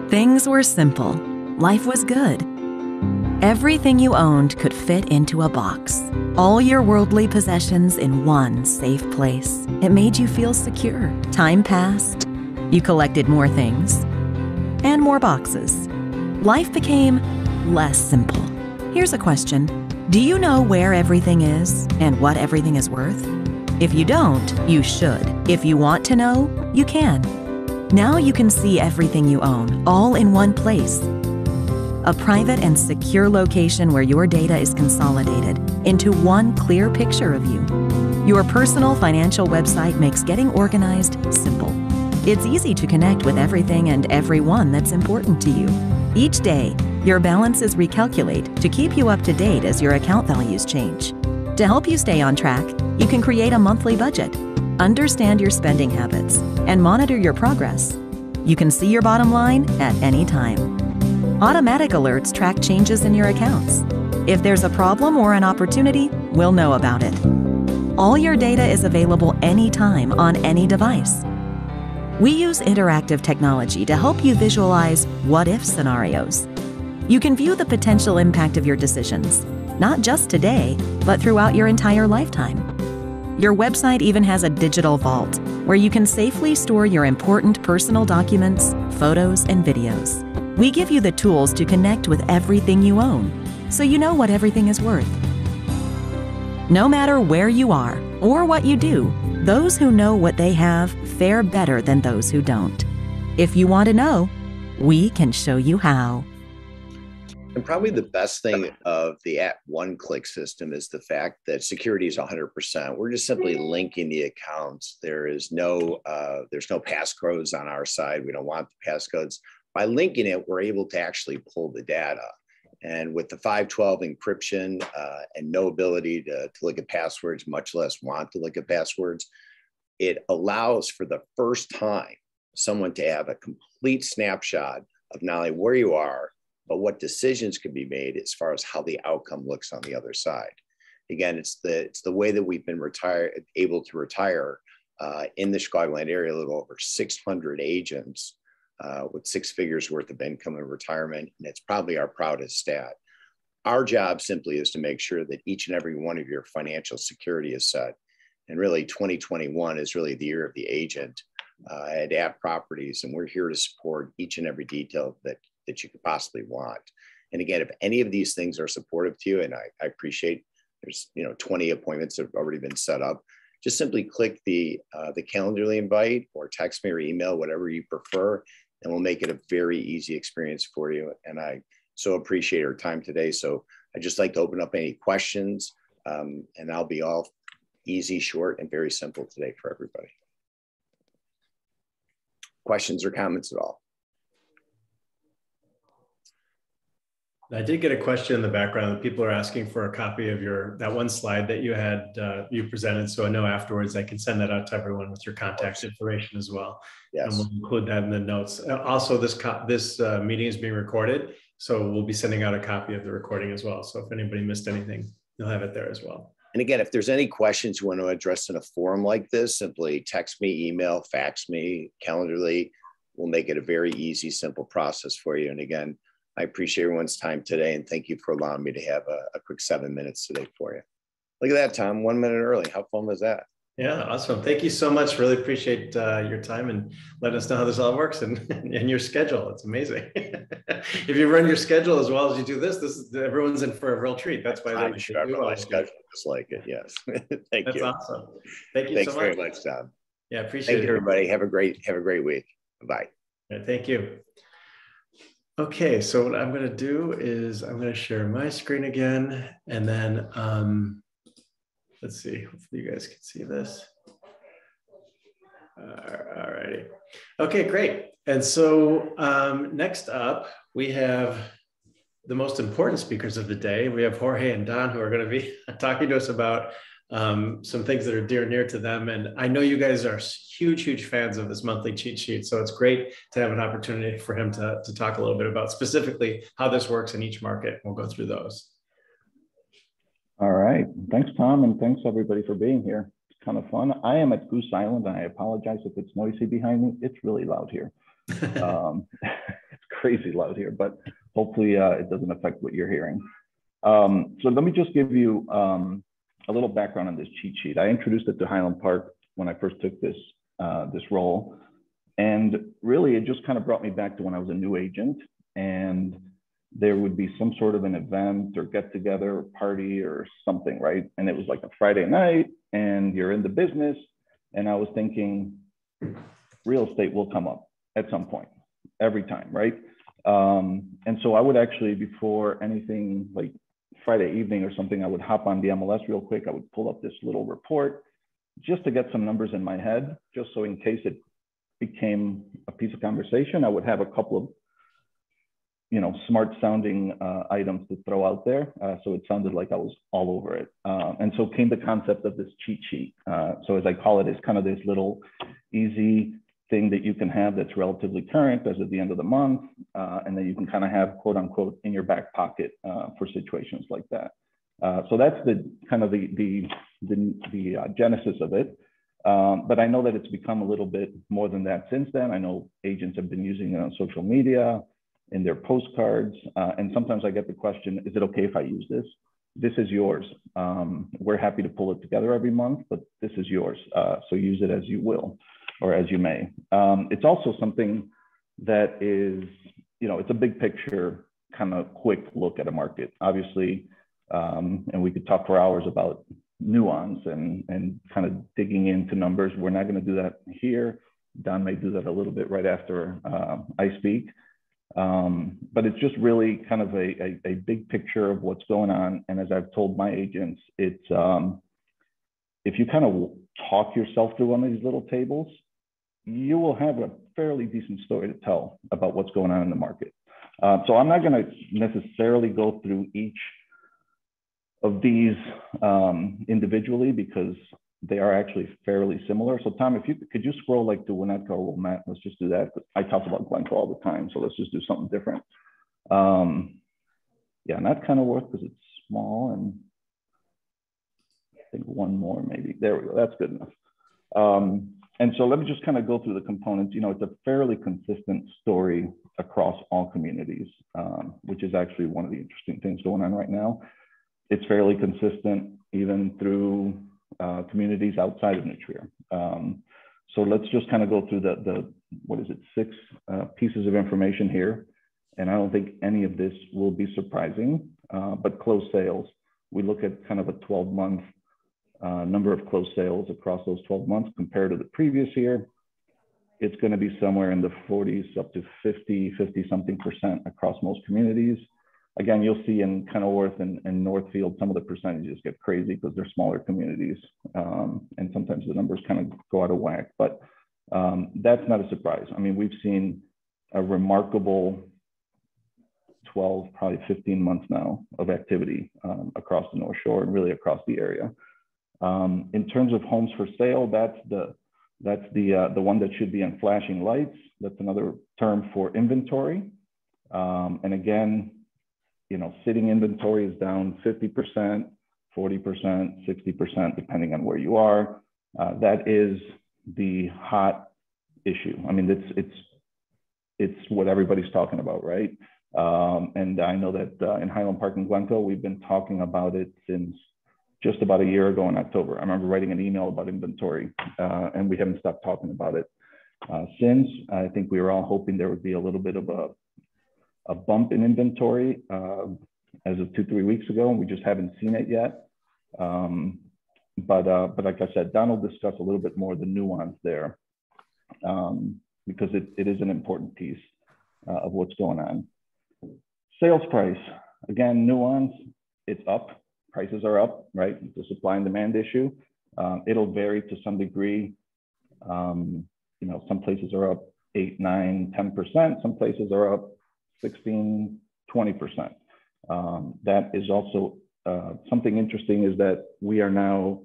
Things were simple. Life was good. Everything you owned could fit into a box. All your worldly possessions in one safe place. It made you feel secure. Time passed. You collected more things and more boxes. Life became less simple. Here's a question. Do you know where everything is and what everything is worth? If you don't, you should. If you want to know, you can. Now you can see everything you own, all in one place. A private and secure location where your data is consolidated into one clear picture of you. Your personal financial website makes getting organized simple. It's easy to connect with everything and everyone that's important to you. Each day, your balances recalculate to keep you up to date as your account values change. To help you stay on track, you can create a monthly budget, understand your spending habits, and monitor your progress. You can see your bottom line at any time. Automatic alerts track changes in your accounts. If there's a problem or an opportunity, we'll know about it. All your data is available anytime on any device. We use interactive technology to help you visualize what-if scenarios. You can view the potential impact of your decisions, not just today, but throughout your entire lifetime. Your website even has a digital vault where you can safely store your important personal documents, photos, and videos. We give you the tools to connect with everything you own, so you know what everything is worth. No matter where you are or what you do, those who know what they have fare better than those who don't. If you want to know, we can show you how. And probably the best thing of the @OneClick system is the fact that security is 100%. We're just simply linking the accounts. There's no passcodes on our side. We don't want the passcodes. By linking it, we're able to actually pull the data. And with the 512 encryption and no ability to look at passwords, much less want to look at passwords, it allows for the first time someone to have a complete snapshot of not only where you are, but what decisions can be made as far as how the outcome looks on the other side. Again, it's the way that we've been able to retire in the Chicagoland area, a little over 600 agents with 6 figures worth of income in retirement. And it's probably our proudest stat. Our job simply is to make sure that each and every one of your financial security is set. And really 2021 is really the year of the agent at App Properties. And we're here to support each and every detail that you could possibly want. And again, if any of these things are supportive to you, and I appreciate there's 20 appointments that have already been set up, just simply click the Calendly invite or text me or email, whatever you prefer, and we'll make it a very easy experience for you. And I so appreciate your time today. So I'd just like to open up any questions, and I'll be all easy, short, and very simple today for everybody. Questions or comments at all? I did get a question in the background. People are asking for a copy of that one slide that you had you presented. So I know afterwards I can send that out to everyone with your contact information as well. Yes. And we'll include that in the notes. Also, this meeting is being recorded, so we'll be sending out a copy of the recording as well. So if anybody missed anything, you'll have it there as well. And again, if there's any questions you want to address in a forum like this, simply text me, email, fax me, Calendly. We'll make it a very easy, simple process for you. And again, I appreciate everyone's time today, and thank you for allowing me to have a quick 7 minutes today for you. Look at that, Tom, 1 minute early. How fun was that? Yeah, awesome. Thank you so much. Really appreciate your time and letting us know how this all works and your schedule. It's amazing. If you run your schedule as well as you do this is everyone's in for a real treat. That's why I'm sure my schedule just like it. Yes. Thank you. That's awesome. Thank you Thanks so much. very much, Tom. Yeah, appreciate it. Thank you, everybody. Have a great week. Bye. Right, thank you. Okay, so what I'm going to do is I'm going to share my screen again, and then let's see. Hopefully, you guys can see this. All righty. Okay, great. And so next up, we have the most important speakers of the day. We have Jorge and Don, who are going to be talking to us about some things that are dear and near to them. And I know you guys are huge fans of this monthly cheat sheet. So it's great to have an opportunity for him to talk a little bit about specifically how this works in each market. We'll go through those. All right. Thanks, Tom. And thanks everybody for being here. It's kind of fun. I am at Goose Island, and I apologize if it's noisy behind me. It's really loud here. It's crazy loud here, but hopefully it doesn't affect what you're hearing. So let me just give you a little background on this cheat sheet. I introduced it to Highland Park when I first took this role. And really, it just kind of brought me back to when I was a new agent, and there would be some sort of an event or get together or party or something, right? And it was like a Friday night and you're in the business. And I was thinking real estate will come up at some point, every time, right? And so I would actually, before anything like Friday evening or something, I would hop on the MLS real quick. I would pull up this little report just to get some numbers in my head, just so in case it became a piece of conversation, I would have a couple of, smart sounding items to throw out there. So it sounded like I was all over it. And so came the concept of this cheat sheet. So as I call it, it's kind of this little easy thing that you can have that's relatively current as at the end of the month. And then you can kind of have, quote unquote, in your back pocket for situations like that. So that's the kind of the genesis of it. But I know that it's become a little bit more than that since then. I know agents have been using it on social media, in their postcards. And sometimes I get the question, is it okay if I use this? This is yours. We're happy to pull it together every month, but this is yours. So use it as you will, or as you may. It's also something that is, it's a big picture, kind of quick look at a market, obviously. And we could talk for hours about nuance and kind of digging into numbers. We're not going to do that here. Don may do that a little bit right after I speak. But it's just really kind of a big picture of what's going on. And as I've told my agents, it's if you kind of talk yourself through one of these little tables, you will have a fairly decent story to tell about what's going on in the market. So I'm not going to necessarily go through each of these individually because they are actually fairly similar. So Tom, if you could you scroll like to Winnetka or Wilmette, let's just do that. I talk about Glencoe all the time, so let's just do something different. Yeah, not Kenilworth because it's small, and I think one more maybe. There we go, that's good enough. And so let me just kind of go through the components. It's a fairly consistent story across all communities, which is actually one of the interesting things going on right now. It's fairly consistent even through communities outside of New Trier. So let's just kind of go through the what is it, 6 pieces of information here. And I don't think any of this will be surprising, but closed sales. We look at kind of a 12-month number of closed sales across those 12 months compared to the previous year. It's going to be somewhere in the 40s up to 50-something% across most communities. Again, you'll see in Kenilworth and Northfield, some of the percentages get crazy because they're smaller communities. And sometimes the numbers kind of go out of whack, but that's not a surprise. I mean, we've seen a remarkable 12, probably 15 months now of activity across the North Shore and really across the area. In terms of homes for sale, that's the one that should be in flashing lights. That's another term for inventory. And again, sitting inventory is down 50%, 40%, 60%, depending on where you are. That is the hot issue. I mean, it's what everybody's talking about, right? And I know that in Highland Park and Glencoe, we've been talking about it since just about a year ago in October. I remember writing an email about inventory, and we haven't stopped talking about it since. I think we were all hoping there would be a little bit of a bump in inventory as of 2-3 weeks ago, and we just haven't seen it yet. But like I said, Don will discuss a little bit more the nuance there because it is an important piece of what's going on. Sales price, again, nuance, it's up. Prices are up, right? It's a supply and demand issue. It'll vary to some degree. Some places are up 8, 9, 10%. Some places are up 16, 20%. That is also something interesting is that we are now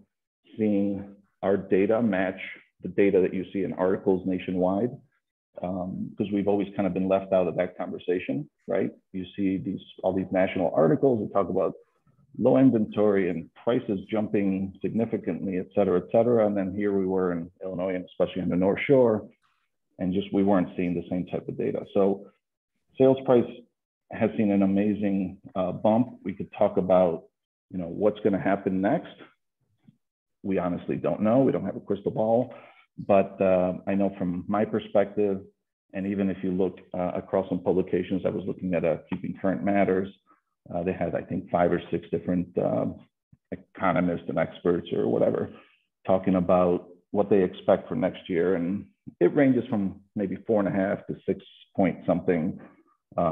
seeing our data match the data that you see in articles nationwide, because we've always kind of been left out of that conversation, right? You see all these national articles that talk about low inventory and prices jumping significantly, et cetera, and then here we were in Illinois, and especially on the North Shore, and just we weren't seeing the same type of data. So sales price has seen an amazing bump. We could talk about, what's going to happen next. We honestly don't know. We don't have a crystal ball, but I know from my perspective, and even if you look across some publications, I was looking at Keeping Current Matters. They had, I think, 5 or 6 different economists and experts or whatever talking about what they expect for next year. And it ranges from maybe 4.5 to 6 point something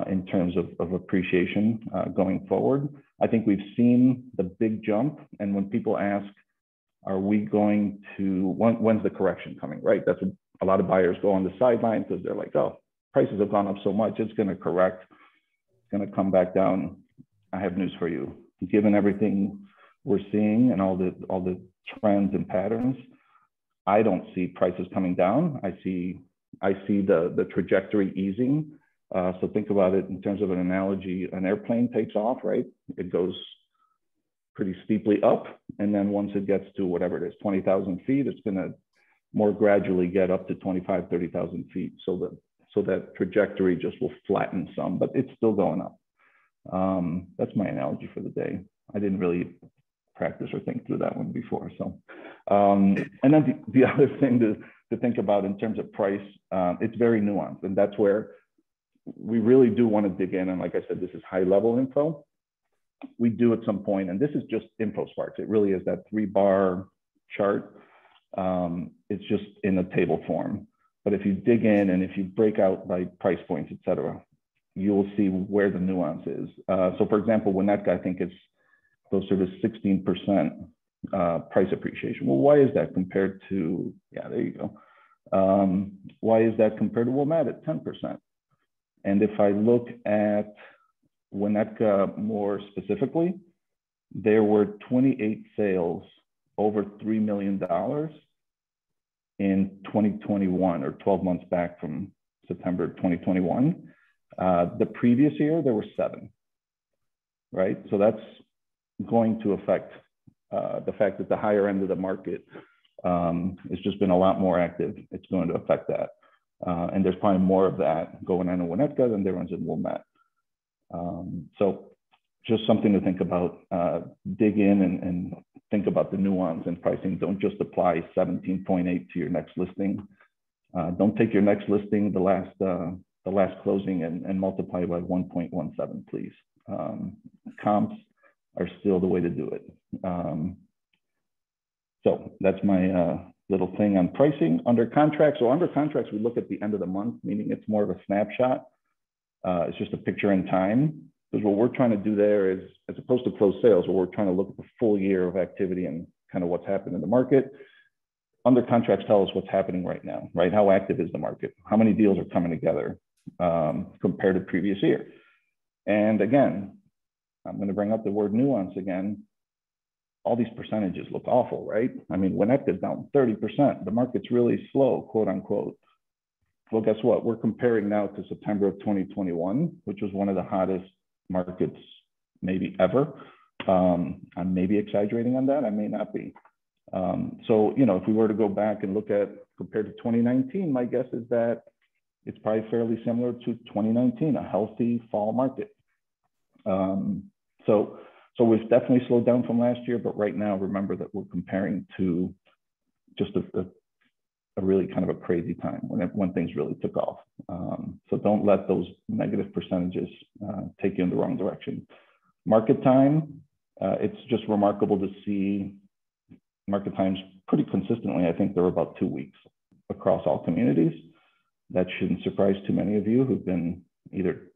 in terms of appreciation going forward. I think we've seen the big jump. And when people ask, Are we going to, when's the correction coming, right? That's what a lot of buyers go on the sideline because they're like, oh, prices have gone up so much, it's going to correct, it's going to come back down. I have news for you. Given everything we're seeing and all the trends and patterns, I don't see prices coming down. I see the trajectory easing. So think about it in terms of an analogy. An airplane takes off, right? It goes pretty steeply up. And then once it gets to whatever it is, 20,000 feet, it's going to more gradually get up to 25, 30,000 feet. So that trajectory just will flatten some, but it's still going up. That's my analogy for the day. I didn't really practice or think through that one before. So, and then the other thing to think about in terms of price, it's very nuanced, and that's where we really do want to dig in. And like I said, this is high level info. We do at some point, and this is just InfoSparks. It really is that 3-bar chart. It's just in a table form. But if you dig in and if you break out by price points, et cetera, you will see where the nuance is. So for example, Winnetka, I think it's closer to 16% price appreciation. Well, why is that compared to, yeah, there you go. Why is that compared to Wilmette at 10%? And if I look at Winnetka more specifically, there were 28 sales over $3 million in 2021, or 12 months back from September 2021. The previous year, there were 7, right? So that's going to affect the fact that the higher end of the market has just been a lot more active. It's going to affect that. And there's probably more of that going on in Winnetka than there was in Wilmette. So just something to think about. Dig in and think about the nuance in pricing. Don't just apply 17.8 to your next listing. Don't take your next listing, the last closing, and multiply by 1.17, please. Comps are still the way to do it. So that's my little thing on pricing. Under contracts, so under contracts, we look at the end of the month, meaning it's more of a snapshot. It's just a picture in time. Because what we're trying to do there is, as opposed to closed sales, where we're trying to look at the full year of activity and kind of what's happened in the market, under contracts tell us what's happening right now, right? How active is the market? How many deals are coming together compared to previous year? And again, I'm going to bring up the word nuance again. All these percentages look awful, right? I mean, Winnetka is down 30%. The market's really slow, quote unquote. Well, guess what? We're comparing now to September of 2021, which was one of the hottest markets maybe ever. I'm maybe exaggerating on that. I may not be. So, you know, if we were to go back and look at compared to 2019, my guess is that it's probably fairly similar to 2019, a healthy fall market. So we've definitely slowed down from last year, but right now, remember that we're comparing to just a really kind of a crazy time when things really took off. So don't let those negative percentages take you in the wrong direction. Market time, it's just remarkable to see market times pretty consistently. I think they're about 2 weeks across all communities. That shouldn't surprise too many of you who've been either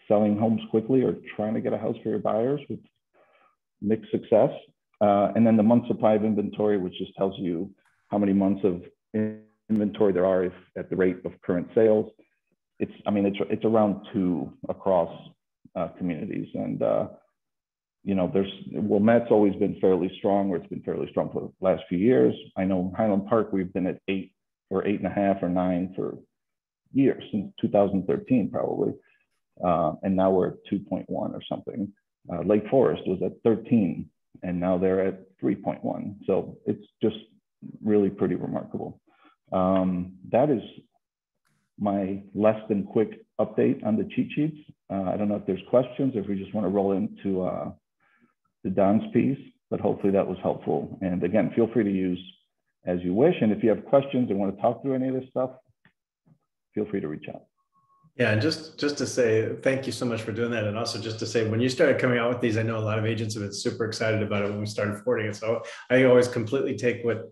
selling homes quickly or trying to get a house for your buyers with mixed success. And then the month supply of inventory, which just tells you how many months of inventory there are if at the rate of current sales. It's around 2 across communities. And, you know, Wilmette's always been fairly strong, or it's been fairly strong for the last few years. I know Highland Park, we've been at 8 or 8.5 or 9 for years, since 2013 probably. And now we're at 2.1 or something. Lake Forest was at 13, and now they're at 3.1. So it's just really pretty remarkable. That is my less than quick update on the cheat sheets. I don't know if there's questions, or if we just want to roll into the Don's piece, but hopefully that was helpful. And again, feel free to use as you wish. And if you have questions and want to talk through any of this stuff, feel free to reach out. Yeah, and just to say thank you so much for doing that, and also just to say when you started coming out with these, I know a lot of agents have been super excited about it when we started forwarding it. So I always completely take what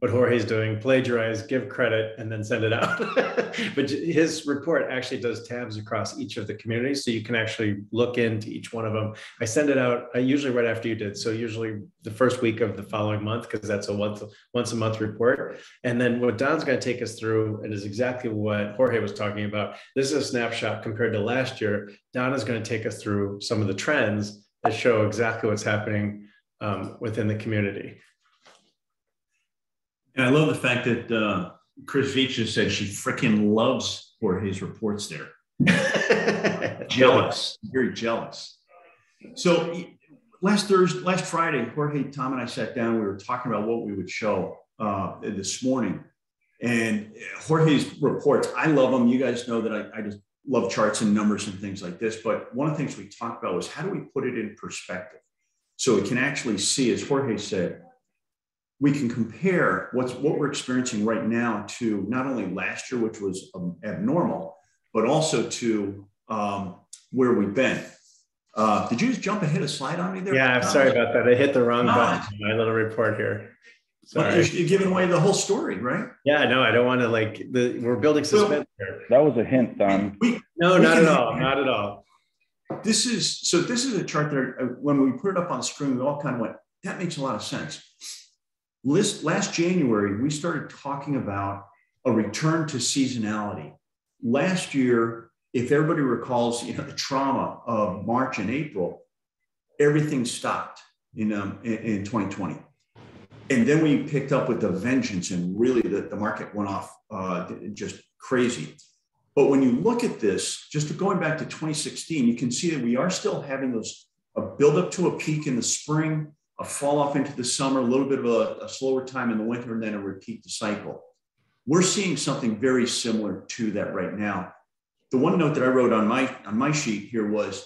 Jorge's doing, plagiarize, give credit, and then send it out. But his report actually does tabs across each of the communities, so you can actually look into each one of them. I send it out usually right after you did, so usually the first week of the following month, because that's a once a month report. And then what Don's going to take us through, and is exactly what Jorge was talking about. This is a snapshot compared to last year. Don is going to take us through some of the trends that show exactly what's happening within the community. And I love the fact that Chris Veach said she freaking loves Jorge's reports there. Jealous, very jealous. So last Friday, Jorge, Tom, and I sat down. We were talking about what we would show this morning. And Jorge's reports, I love them. You guys know that I just love charts and numbers and things like this. But one of the things we talked about was how do we put it in perspective so we can actually see, as Jorge said, we can compare what we're experiencing right now to not only last year, which was abnormal, but also to where we've been. Did you just jump ahead a slide on me there? Yeah, I'm sorry about that. I hit the wrong button in my little report here. Sorry. You're giving away the whole story, right? Yeah, no, I don't want to we're building suspense here. That was a hint, Don. No, not at all. Not at all. This is a chart that when we put it up on the screen, we all kind of went, that makes a lot of sense. Last January, we started talking about a return to seasonality. Last year, if everybody recalls, the trauma of March and April, everything stopped in 2020. And then we picked up with the vengeance, and really the market went off just crazy. But when you look at this, just going back to 2016, you can see that we are still having a build up to a peak in the spring, a fall off into the summer, a little bit of a slower time in the winter, and then a repeat the cycle. We're seeing something very similar to that right now. The one note that I wrote on my sheet here was,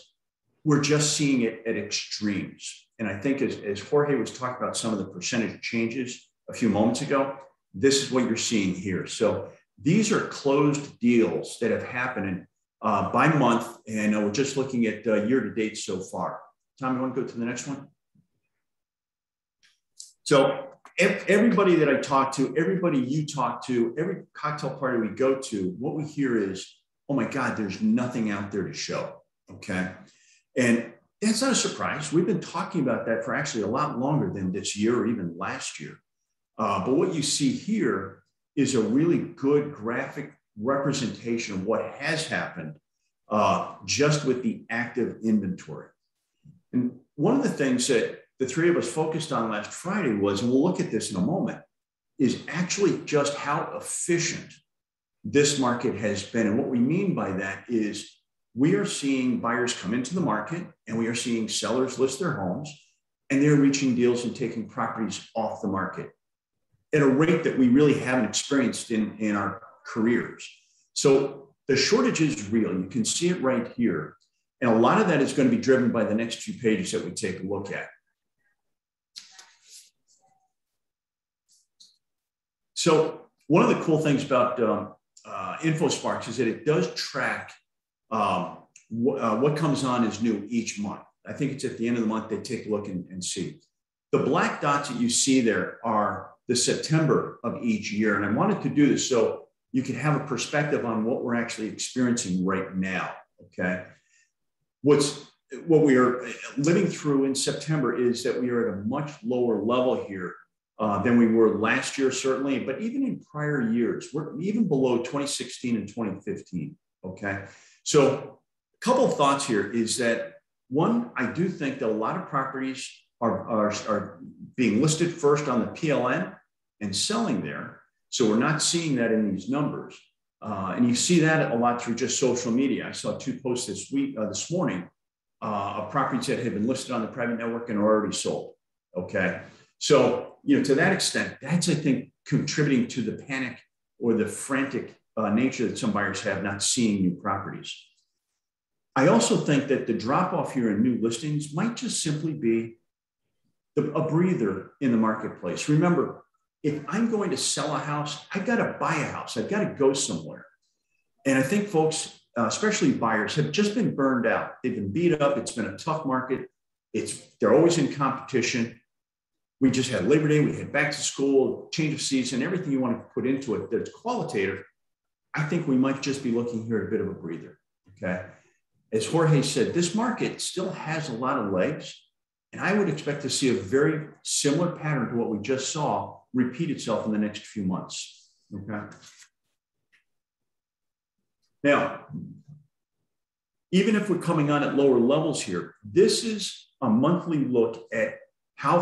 we're just seeing it at extremes. And I think as Jorge was talking about some of the percentage changes a few moments ago, this is what you're seeing here. So these are closed deals that have happened by month. And we're just looking at year to date so far. Tom, you want to go to the next one? So everybody that I talk to, everybody you talk to, every cocktail party we go to, what we hear is, oh my God, there's nothing out there to show, okay? And that's not a surprise. We've been talking about that for actually a lot longer than this year or even last year. But what you see here is a really good graphic representation of what has happened just with the active inventory. And one of the things that the three of us focused on last Friday was, and we'll look at this in a moment, is actually just how efficient this market has been. And what we mean by that is we are seeing buyers come into the market, and we are seeing sellers list their homes, and they're reaching deals and taking properties off the market at a rate that we really haven't experienced in our careers. So the shortage is real. You can see it right here. And a lot of that is going to be driven by the next few pages that we take a look at. So one of the cool things about InfoSparks is that it does track what comes on as new each month. I think it's at the end of the month, they take a look and see. The black dots that you see there are the September of each year. And I wanted to do this so you can have a perspective on what we're actually experiencing right now, okay? What we are living through in September is that we are at a much lower level here than we were last year, certainly, but even in prior years, we're even below 2016 and 2015, okay? So a couple of thoughts here is that, one, I do think that a lot of properties are being listed first on the PLN and selling there. So we're not seeing that in these numbers. And you see that a lot through just social media. I saw two posts this morning of properties that have been listed on the private network and are already sold, okay? So, to that extent, that's, I think, contributing to the panic or the frantic nature that some buyers have not seeing new properties. I also think that the drop off here in new listings might just simply be a breather in the marketplace. Remember, if I'm going to sell a house, I've got to buy a house. I've got to go somewhere. And I think folks especially buyers, have just been burned out. They've been beat up. It's been a tough market. They're always in competition. We just had Labor Day. We had back to school, change of season, everything you want to put into it that's qualitative. I think we might just be looking here at a bit of a breather. Okay. As Jorge said, this market still has a lot of legs, and I would expect to see a very similar pattern to what we just saw repeat itself in the next few months. Okay. Now, even if we're coming on at lower levels here, this is a monthly look at how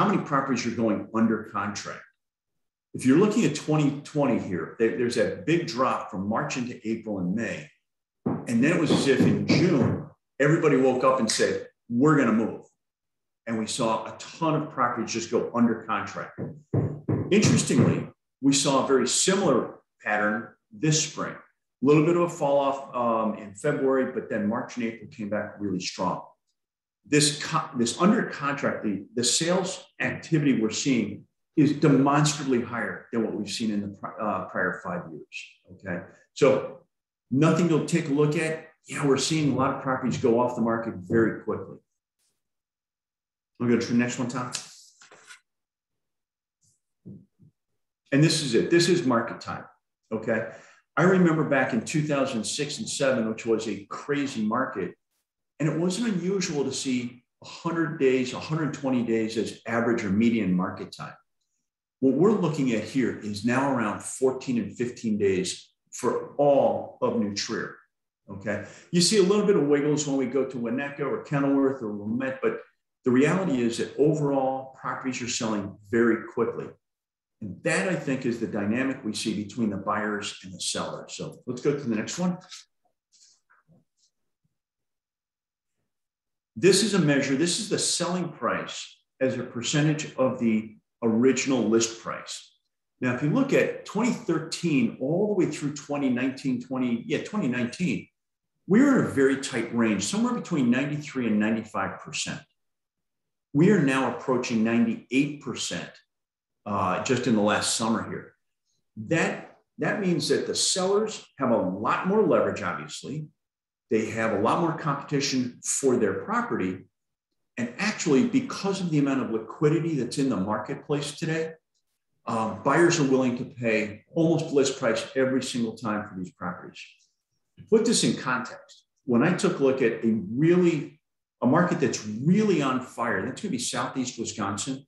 many properties are going under contract. If you're looking at 2020 here, there's that big drop from March into April and May. And then it was as if in June, everybody woke up and said, we're going to move. And we saw a ton of properties just go under contract. Interestingly, we saw a very similar pattern this spring. A little bit of a fall off in February, but then March and April came back really strong. This under contract, the sales activity we're seeing is demonstrably higher than what we've seen in the prior 5 years. Okay, so nothing to take a look at. Yeah, we're seeing a lot of properties go off the market very quickly. I'll go to the next one, Tom. And this is it. This is market time. Okay. I remember back in 2006 and 7, which was a crazy market. And it wasn't unusual to see 100 days, 120 days as average or median market time. What we're looking at here is now around 14 and 15 days for all of New Trier. Okay. You see a little bit of wiggles when we go to Winnetka or Kenilworth or Wilmette, but the reality is that overall properties are selling very quickly. And that, I think, is the dynamic we see between the buyers and the sellers. So let's go to the next one. This is a measure. This is the selling price as a percentage of the original list price. Now, if you look at 2013 all the way through 2019, we were in a very tight range, somewhere between 93 and 95%. We are now approaching 98%. Just in the last summer here. That means that the sellers have a lot more leverage, obviously. They have a lot more competition for their property. And actually, because of the amount of liquidity that's in the marketplace today, buyers are willing to pay almost list price every single time for these properties. To put this in context, when I took a look at a market that's really on fire, that's going to be Southeast Wisconsin.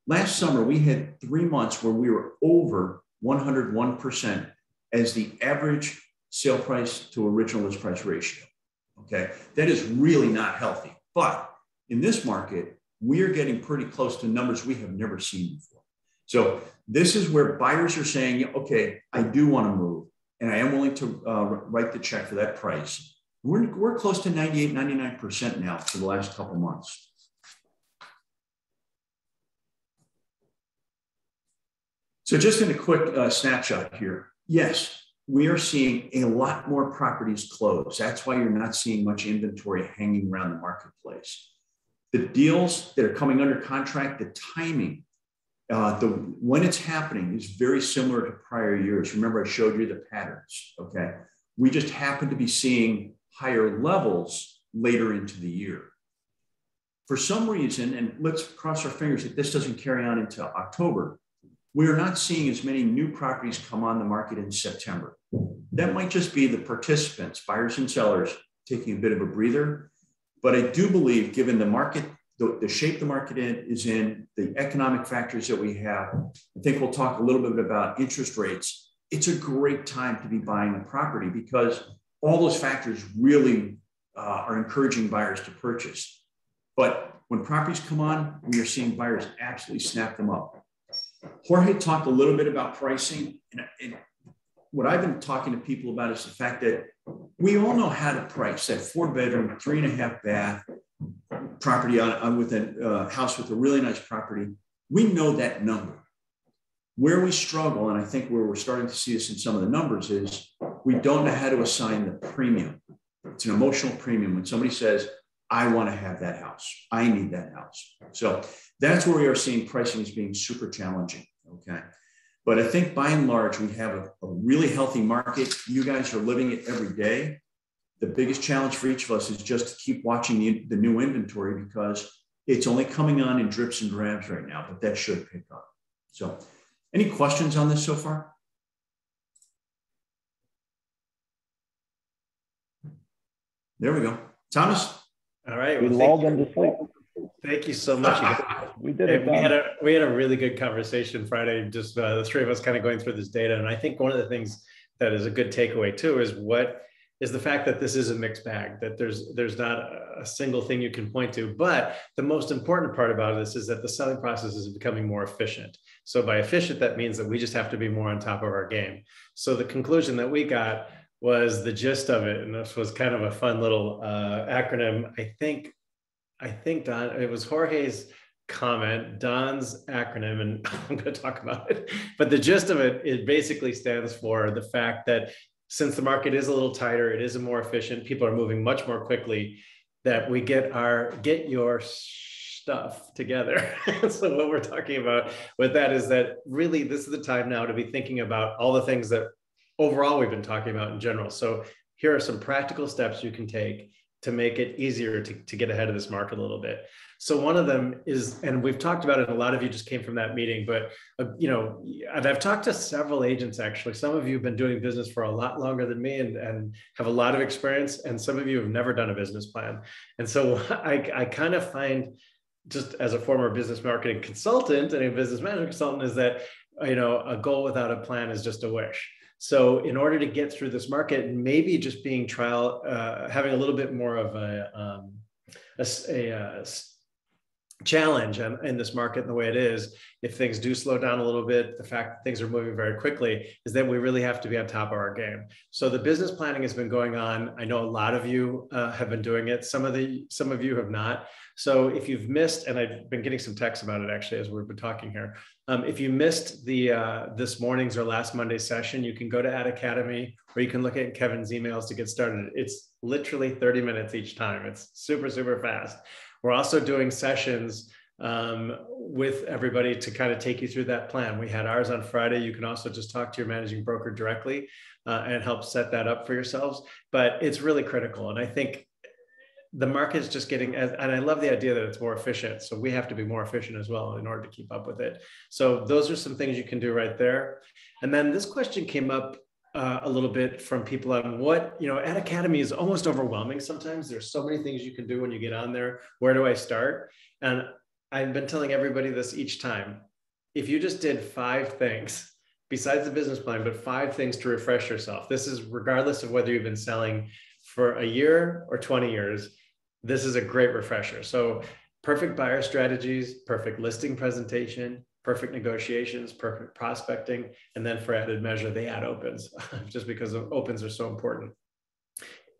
Last summer, we had 3 months where we were over 101% as the average sale price to original list price ratio. Okay, that is really not healthy. But in this market, we are getting pretty close to numbers we have never seen before. So this is where buyers are saying, okay, I do want to move, and I am willing to write the check for that price. We're close to 98, 99% now for the last couple months. So just in a quick snapshot here, yes, we are seeing a lot more properties close. That's why you're not seeing much inventory hanging around the marketplace. The deals that are coming under contract, the timing, when it's happening is very similar to prior years. Remember, I showed you the patterns, okay? We just happen to be seeing higher levels later into the year. For some reason, and let's cross our fingers that this doesn't carry on into October, we are not seeing as many new properties come on the market in September. That might just be the participants, buyers and sellers, taking a bit of a breather. But I do believe, given the market, the shape the market is in, the economic factors that we have, I think we'll talk a little bit about interest rates. It's a great time to be buying a property because all those factors really are encouraging buyers to purchase. But when properties come on, we are seeing buyers absolutely snap them up. Jorge talked a little bit about pricing. And what I've been talking to people about is the fact that we all know how to price that 4-bedroom, 3.5 bath property with a house with a really nice property. We know that number. Where we struggle, and I think where we're starting to see this in some of the numbers, is we don't know how to assign the premium. It's an emotional premium when somebody says, I want to have that house. I need that house. So that's where we are seeing pricing as being super challenging. Okay. But I think by and large, we have a really healthy market. You guys are living it every day. The biggest challenge for each of us is just to keep watching the new inventory, because it's only coming on in drips and drabs right now, but that should pick up. So any questions on this so far? There we go. Thomas? All right. We Well, lulled them to sleep. thank you so much. We did it. We had a really good conversation Friday, just the three of us kind of going through this data. And I think one of the things that is a good takeaway too is the fact that this is a mixed bag, that there's not a single thing you can point to. But the most important part about this is that the selling process is becoming more efficient. So by efficient, that means that we just have to be more on top of our game. So the conclusion that we got was the gist of it. And this was kind of a fun little acronym. I think, Don, it was Jorge's comment, Don's acronym, and I'm going to talk about it. But the gist of it basically stands for the fact that since the market is a little tighter, it is more efficient, people are moving much more quickly, that we get your stuff together. So what we're talking about with that is that really this is the time now to be thinking about all the things that overall we've been talking about in general. So here are some practical steps you can take to make it easier to get ahead of this market a little bit. So one of them is, and we've talked about it, and a lot of you just came from that meeting, but and I've talked to several agents actually. Some of you have been doing business for a lot longer than me and have a lot of experience, and some of you have never done a business plan. And so I kind of find, just as a former business marketing consultant and a business management consultant, is that a goal without a plan is just a wish. So in order to get through this market, maybe just being having a little bit more of a challenge in this market and the way it is, if things do slow down a little bit, the fact that things are moving very quickly, is that we really have to be on top of our game. So the business planning has been going on. I know a lot of you have been doing it. Some of you have not. So if you've missed, and I've been getting some texts about it actually as we've been talking here, if you missed this morning's or last Monday's session, you can go to Ad Academy, or you can look at Kevin's emails to get started. It's literally 30 minutes each time. It's super, super fast. We're also doing sessions with everybody to kind of take you through that plan. We had ours on Friday. You can also just talk to your managing broker directly and help set that up for yourselves. But it's really critical. And I think the market is just getting, and I love the idea that it's more efficient. So we have to be more efficient as well in order to keep up with it. So those are some things you can do right there. And then this question came up a little bit from people on what, Ad Academy is almost overwhelming sometimes. There's so many things you can do when you get on there. Where do I start? And I've been telling everybody this each time. If you just did 5 things, besides the business plan, but 5 things to refresh yourself. This is regardless of whether you've been selling for a year or 20 years, this is a great refresher. So perfect buyer strategies, perfect listing presentation, perfect negotiations, perfect prospecting, and then for added measure, the ad opens, just because opens are so important.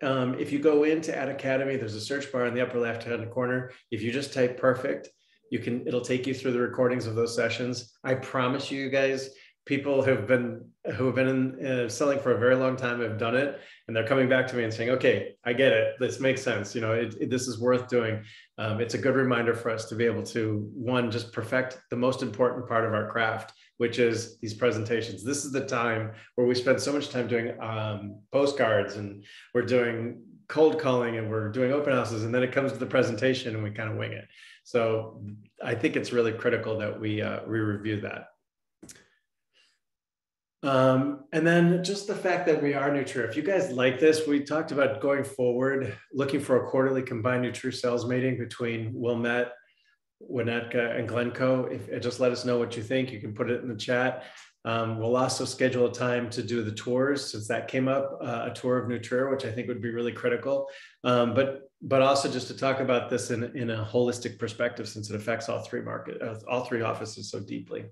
If you go into Ad Academy, there's a search bar in the upper left-hand corner. If you just type perfect, it'll take you through the recordings of those sessions. I promise you guys, people who have been selling for a very long time have done it, and they're coming back to me and saying, okay, I get it. This makes sense. This is worth doing. It's a good reminder for us to be able to, one, just perfect the most important part of our craft, which is these presentations. This is the time where we spend so much time doing postcards, and we're doing cold calling, and we're doing open houses, and then it comes to the presentation and we kind of wing it. So I think it's really critical that we review that. And then just the fact that we are Nutria. If you guys like this, we talked about going forward, looking for a quarterly combined Nutria sales meeting between Wilmette, Winnetka, and Glencoe. Just let us know what you think. You can put it in the chat. We'll also schedule a time to do the tours, since that came up, a tour of Nutria, which I think would be really critical. But also just to talk about this in a holistic perspective, since it affects all 3 offices so deeply.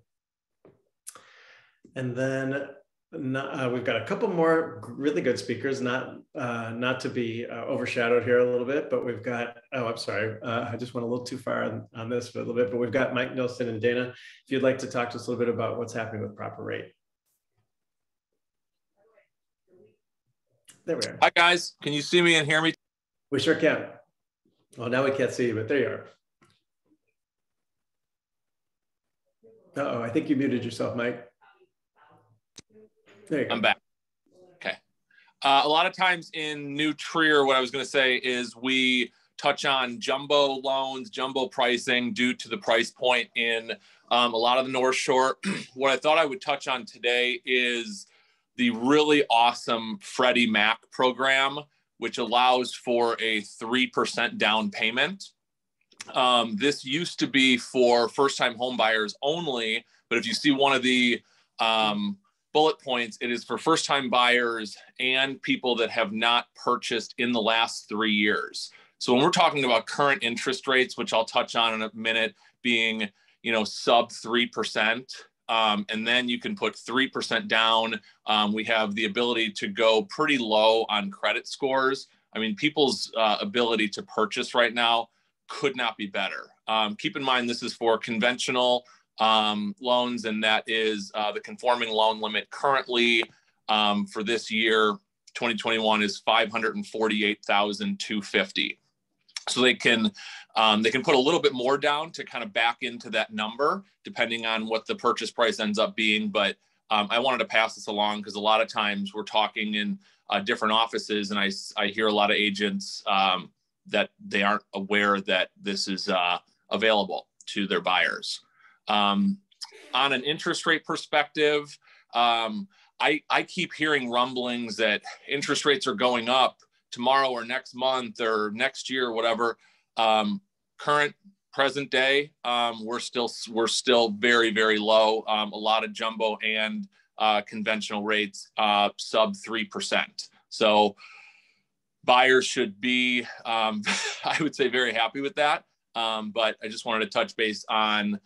And then we've got a couple more really good speakers, not to be overshadowed here a little bit, but we've got, I'm sorry, I just went a little too far on this for a little bit, but we've got Mike Nilsson and Dana, if you'd like to talk to us a little bit about what's happening with Proper Rate. There we are. Hi guys, can you see me and hear me? We sure can. Well, now we can't see you, but there you are. Uh-oh, I think you muted yourself, Mike. There you go. I'm back. Okay. A lot of times in New Trier, what I was going to say is we touch on jumbo loans, jumbo pricing due to the price point in a lot of the North Shore. What I thought I would touch on today is the really awesome Freddie Mac program, which allows for a 3% down payment. This used to be for first-time home buyers only, but if you see one of the bullet points, it is for first-time buyers and people that have not purchased in the last 3 years. So when we're talking about current interest rates, which I'll touch on in a minute, being, sub 3%, and then you can put 3% down. We have the ability to go pretty low on credit scores. I mean, people's ability to purchase right now could not be better. Keep in mind, this is for conventional loans, and that is the conforming loan limit currently for this year, 2021, is $548,250. So they can put a little bit more down to kind of back into that number, depending on what the purchase price ends up being. But I wanted to pass this along because a lot of times we're talking in different offices, and I hear a lot of agents that they aren't aware that this is available to their buyers. On an interest rate perspective, I keep hearing rumblings that interest rates are going up tomorrow or next month or next year or whatever. Present day, we're still very, very low. A lot of jumbo and conventional rates sub 3%. So buyers should be, I would say, very happy with that. But I just wanted to touch base on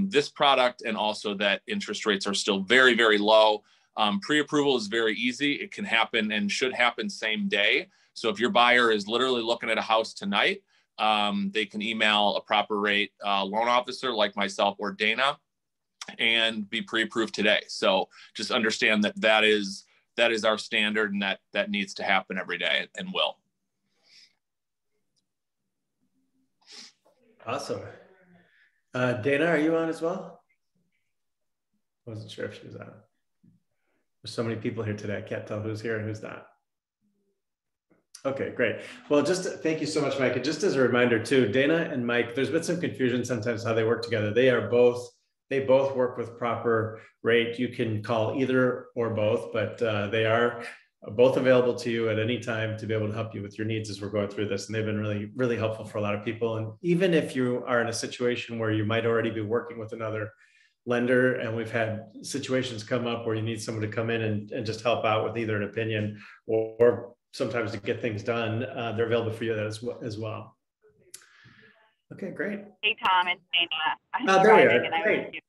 this product, and also that interest rates are still very, very low. Pre-approval is very easy. It can happen and should happen same day. So if your buyer is literally looking at a house tonight, they can email a proper rate loan officer like myself or Dana and be pre-approved today. So just understand that is our standard, and that needs to happen every day and will. Awesome. Dana, are you on as well? Wasn't sure if she was on. There's so many people here today. I can't tell who's here and who's not. Okay, great. Well, thank you so much, Mike. And just as a reminder too, Dana and Mike, there's been some confusion sometimes how they work together. They both work with Proper Rate. You can call either or both, but they are both available to you at any time to be able to help you with your needs as we're going through this. And they've been really, really helpful for a lot of people. And even if you are in a situation where you might already be working with another lender, and we've had situations come up where you need someone to come in and just help out with either an opinion or sometimes to get things done, they're available for you as well. Okay, great. Hey, Tom, it's Dana. There we are. Great.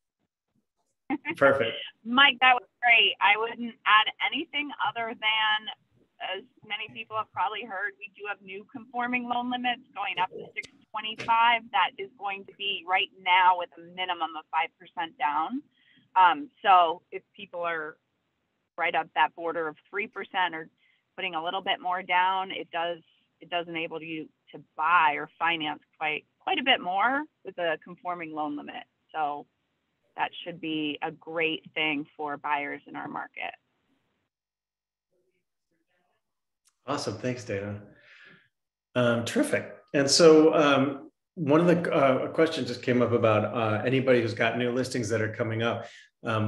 Perfect. Mike, that was great. I wouldn't add anything other than, as many people have probably heard, we do have new conforming loan limits going up to 625. That is going to be right now with a minimum of 5% down. So if people are right up that border of 3% or putting a little bit more down, it does enable you to buy or finance quite a bit more with a conforming loan limit. So that should be a great thing for buyers in our market. Awesome. Thanks, Dana. Terrific. And so one of the questions just came up about anybody who's got new listings that are coming up.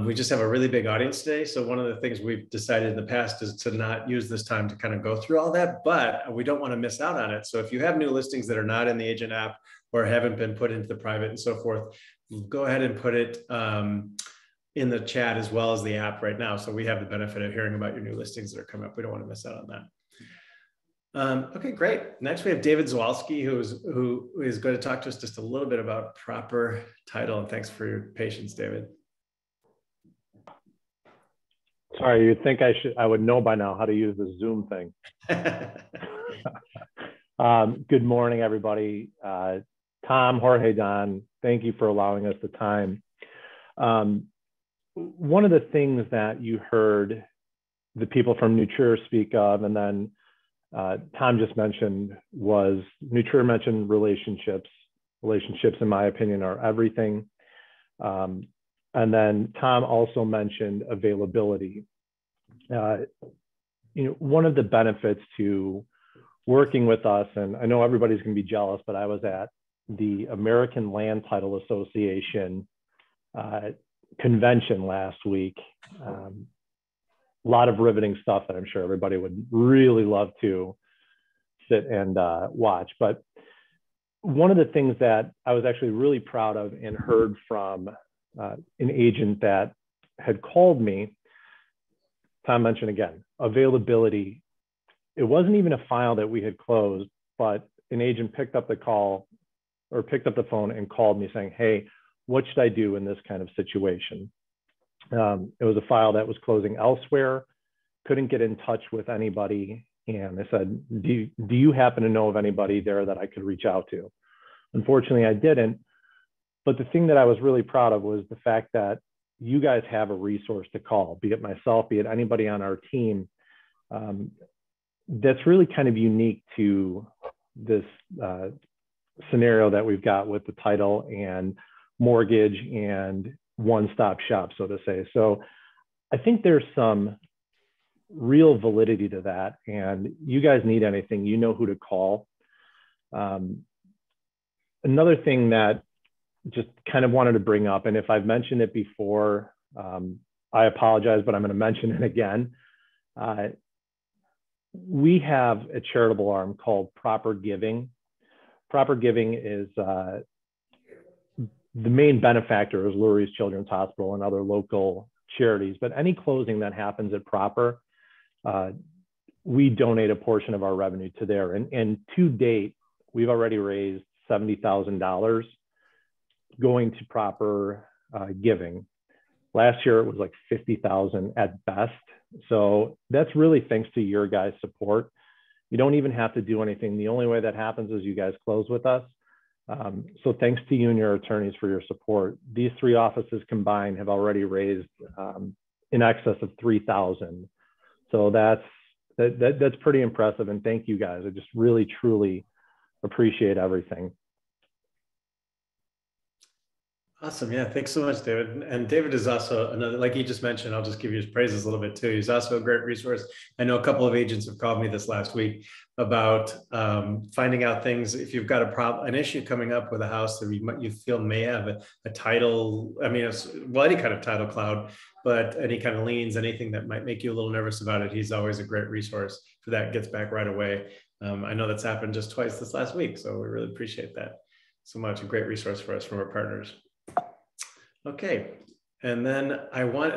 We just have a really big audience today. So one of the things we've decided in the past is to not use this time to kind of go through all that, but we don't want to miss out on it. So if you have new listings that are not in the agent app or haven't been put into the private and so forth, go ahead and put it in the chat as well as the app right now. So we have the benefit of hearing about your new listings that are coming up. We don't want to miss out on that. Okay, great. Next, we have David Zawalski, who is going to talk to us just a little bit about Proper Title. And thanks for your patience, David. Sorry, you'd think I would know by now how to use the Zoom thing. Good morning, everybody. Tom, Jorge, Don, thank you for allowing us the time. One of the things that you heard the people from New Trier speak of, and then Tom just mentioned, was New Trier mentioned relationships. Relationships, in my opinion, are everything. And then Tom also mentioned availability. one of the benefits to working with us, and I know everybody's going to be jealous, but I was at the American Land Title Association convention last week. A lot of riveting stuff that I'm sure everybody would really love to sit and watch. But one of the things that I was actually really proud of and heard from an agent that had called me, Tom mentioned again, availability. It wasn't even a file that we had closed, but an agent picked up the call or picked up the phone and called me saying, hey, what should I do in this kind of situation? It was a file that was closing elsewhere, couldn't get in touch with anybody. And I said, do you happen to know of anybody there that I could reach out to? Unfortunately, I didn't. But the thing that I was really proud of was the fact that you guys have a resource to call, be it myself, be it anybody on our team. That's really kind of unique to this scenario that we've got with the title and mortgage and one-stop shop, so to say. So I think there's some real validity to that. And you guys need anything, you know who to call. Another thing that just kind of wanted to bring up, and if I've mentioned it before, I apologize, but I'm going to mention it again. We have a charitable arm called Proper Giving. Proper Giving is the main benefactor is Lurie's Children's Hospital and other local charities, but any closing that happens at Proper, we donate a portion of our revenue to there. And to date, we've already raised $70,000 going to Proper Giving. Last year, it was like 50,000 at best. So that's really thanks to your guys' support. You don't even have to do anything. The only way that happens is you guys close with us. So thanks to you and your attorneys for your support. These three offices combined have already raised in excess of 3,000. So that's pretty impressive. And thank you guys. I just really, truly appreciate everything. Awesome. Yeah. Thanks so much, David. And David is also another, like you just mentioned, I'll just give you his praises a little bit too. He's also a great resource. I know a couple of agents have called me this last week about finding out things. If you've got a problem, an issue coming up with a house that you feel may have a title, I mean, any kind of title cloud, but any kind of liens, anything that might make you a little nervous about it, he's always a great resource for that. Gets back right away. I know that's happened just twice this last week. So we really appreciate that so much. A great resource for us from our partners. Okay, and then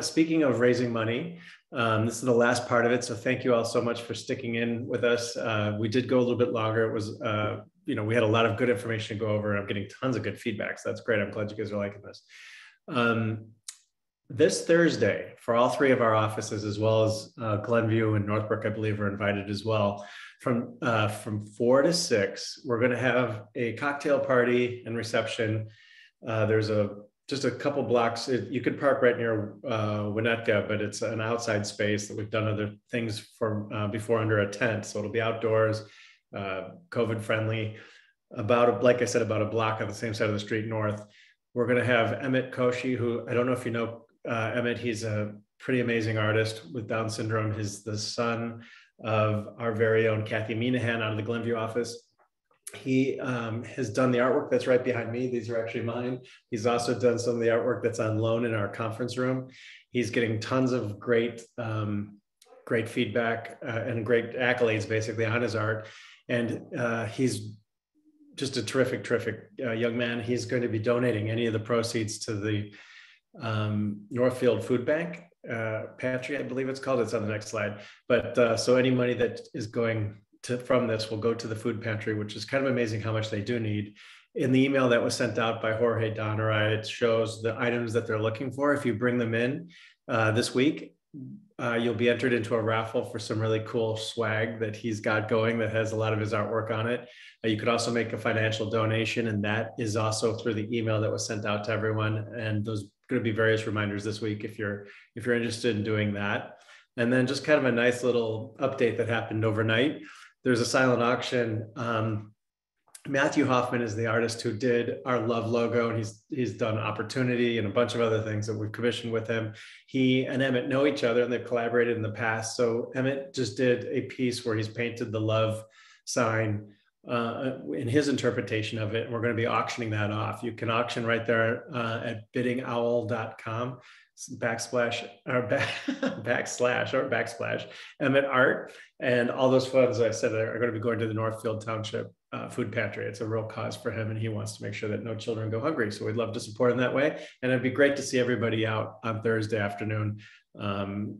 speaking of raising money, this is the last part of it. So thank you all so much for sticking in with us. We did go a little bit longer. It was, we had a lot of good information to go over. I'm getting tons of good feedback. So that's great. I'm glad you guys are liking this. This Thursday, for all three of our offices, as well as Glenview and Northbrook, I believe, are invited as well. From 4 to 6, we're going to have a cocktail party and reception. There's just a couple blocks. You could park right near Winnetka, but it's an outside space that we've done other things for before under a tent. So it'll be outdoors, COVID friendly. Like I said, about a block on the same side of the street north. We're going to have Emmett Koshi, who I don't know if you know Emmett. He's a pretty amazing artist with Down syndrome. He's the son of our very own Kathy Minahan out of the Glenview office. He has done the artwork that's right behind me. These are actually mine. He's also done some of the artwork that's on loan in our conference room. He's getting tons of great feedback and great accolades basically on his art. And he's just a terrific young man. He's going to be donating any of the proceeds to the Northfield Food Bank pantry, I believe it's called. It's on the next slide. But so any money that is going from this will go to the food pantry, which is kind of amazing how much they do need. In the email that was sent out by Jorge Donnerai, it shows the items that they're looking for. If you bring them in this week, you'll be entered into a raffle for some really cool swag that he's got going that has a lot of his artwork on it. You could also make a financial donation, and that is also through the email that was sent out to everyone. And there's going to be various reminders this week if you're interested in doing that. And then just kind of a nice little update that happened overnight. There's a silent auction Matthew Hoffman is the artist who did our Love logo, and he's done Opportunity and a bunch of other things that we've commissioned with him. He and Emmett know each other, and they've collaborated in the past. So Emmett just did a piece where he's painted the love sign in his interpretation of it, and we're going to be auctioning that off. You can auction right there at biddingowl.com backslash Emmett Art, and all those funds, I said, are going to be going to the Northfield Township Food Pantry. It's a real cause for him, and he wants to make sure that no children go hungry. So we'd love to support him that way. And it'd be great to see everybody out on Thursday afternoon.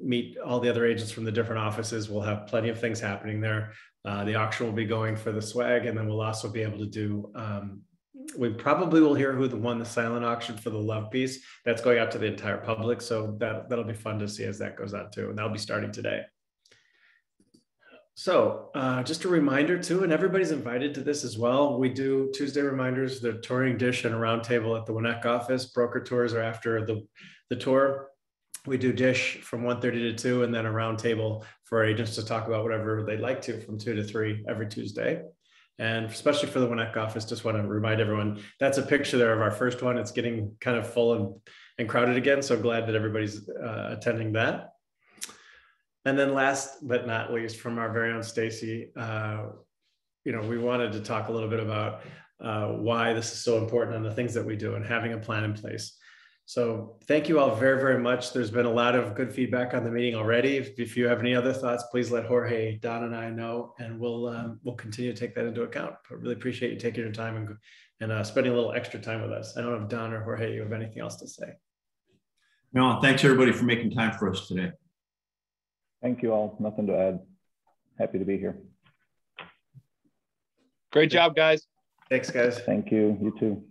Meet all the other agents from the different offices. We'll have plenty of things happening there. The auction will be going for the swag, and then we'll also be able to do, we probably will hear who won the silent auction for the love piece. That's going out to the entire public. So that'll be fun to see as that goes on too. And that'll be starting today. So just a reminder too, and everybody's invited to this as well. We do Tuesday reminders, the touring dish and a roundtable at the Winneck office. Broker tours are after the tour. We do dish from 1:30 to 2, and then a roundtable for agents to talk about whatever they'd like to from 2 to 3 every Tuesday. And especially for the Winneck office, just want to remind everyone, that's a picture there of our first one. It's getting kind of full and crowded again. So glad that everybody's attending that. And then last but not least, from our very own Stacy, we wanted to talk a little bit about why this is so important and the things that we do and having a plan in place. So thank you all very, very much. There's been a lot of good feedback on the meeting already. If you have any other thoughts, please let Jorge, Don, and I know, and we'll continue to take that into account. But really appreciate you taking your time and spending a little extra time with us. I don't know if Don or Jorge, you have anything else to say. No, thanks everybody for making time for us today. Thank you all. Nothing to add. Happy to be here. Great job, guys. Thanks, guys. Thank you. You too.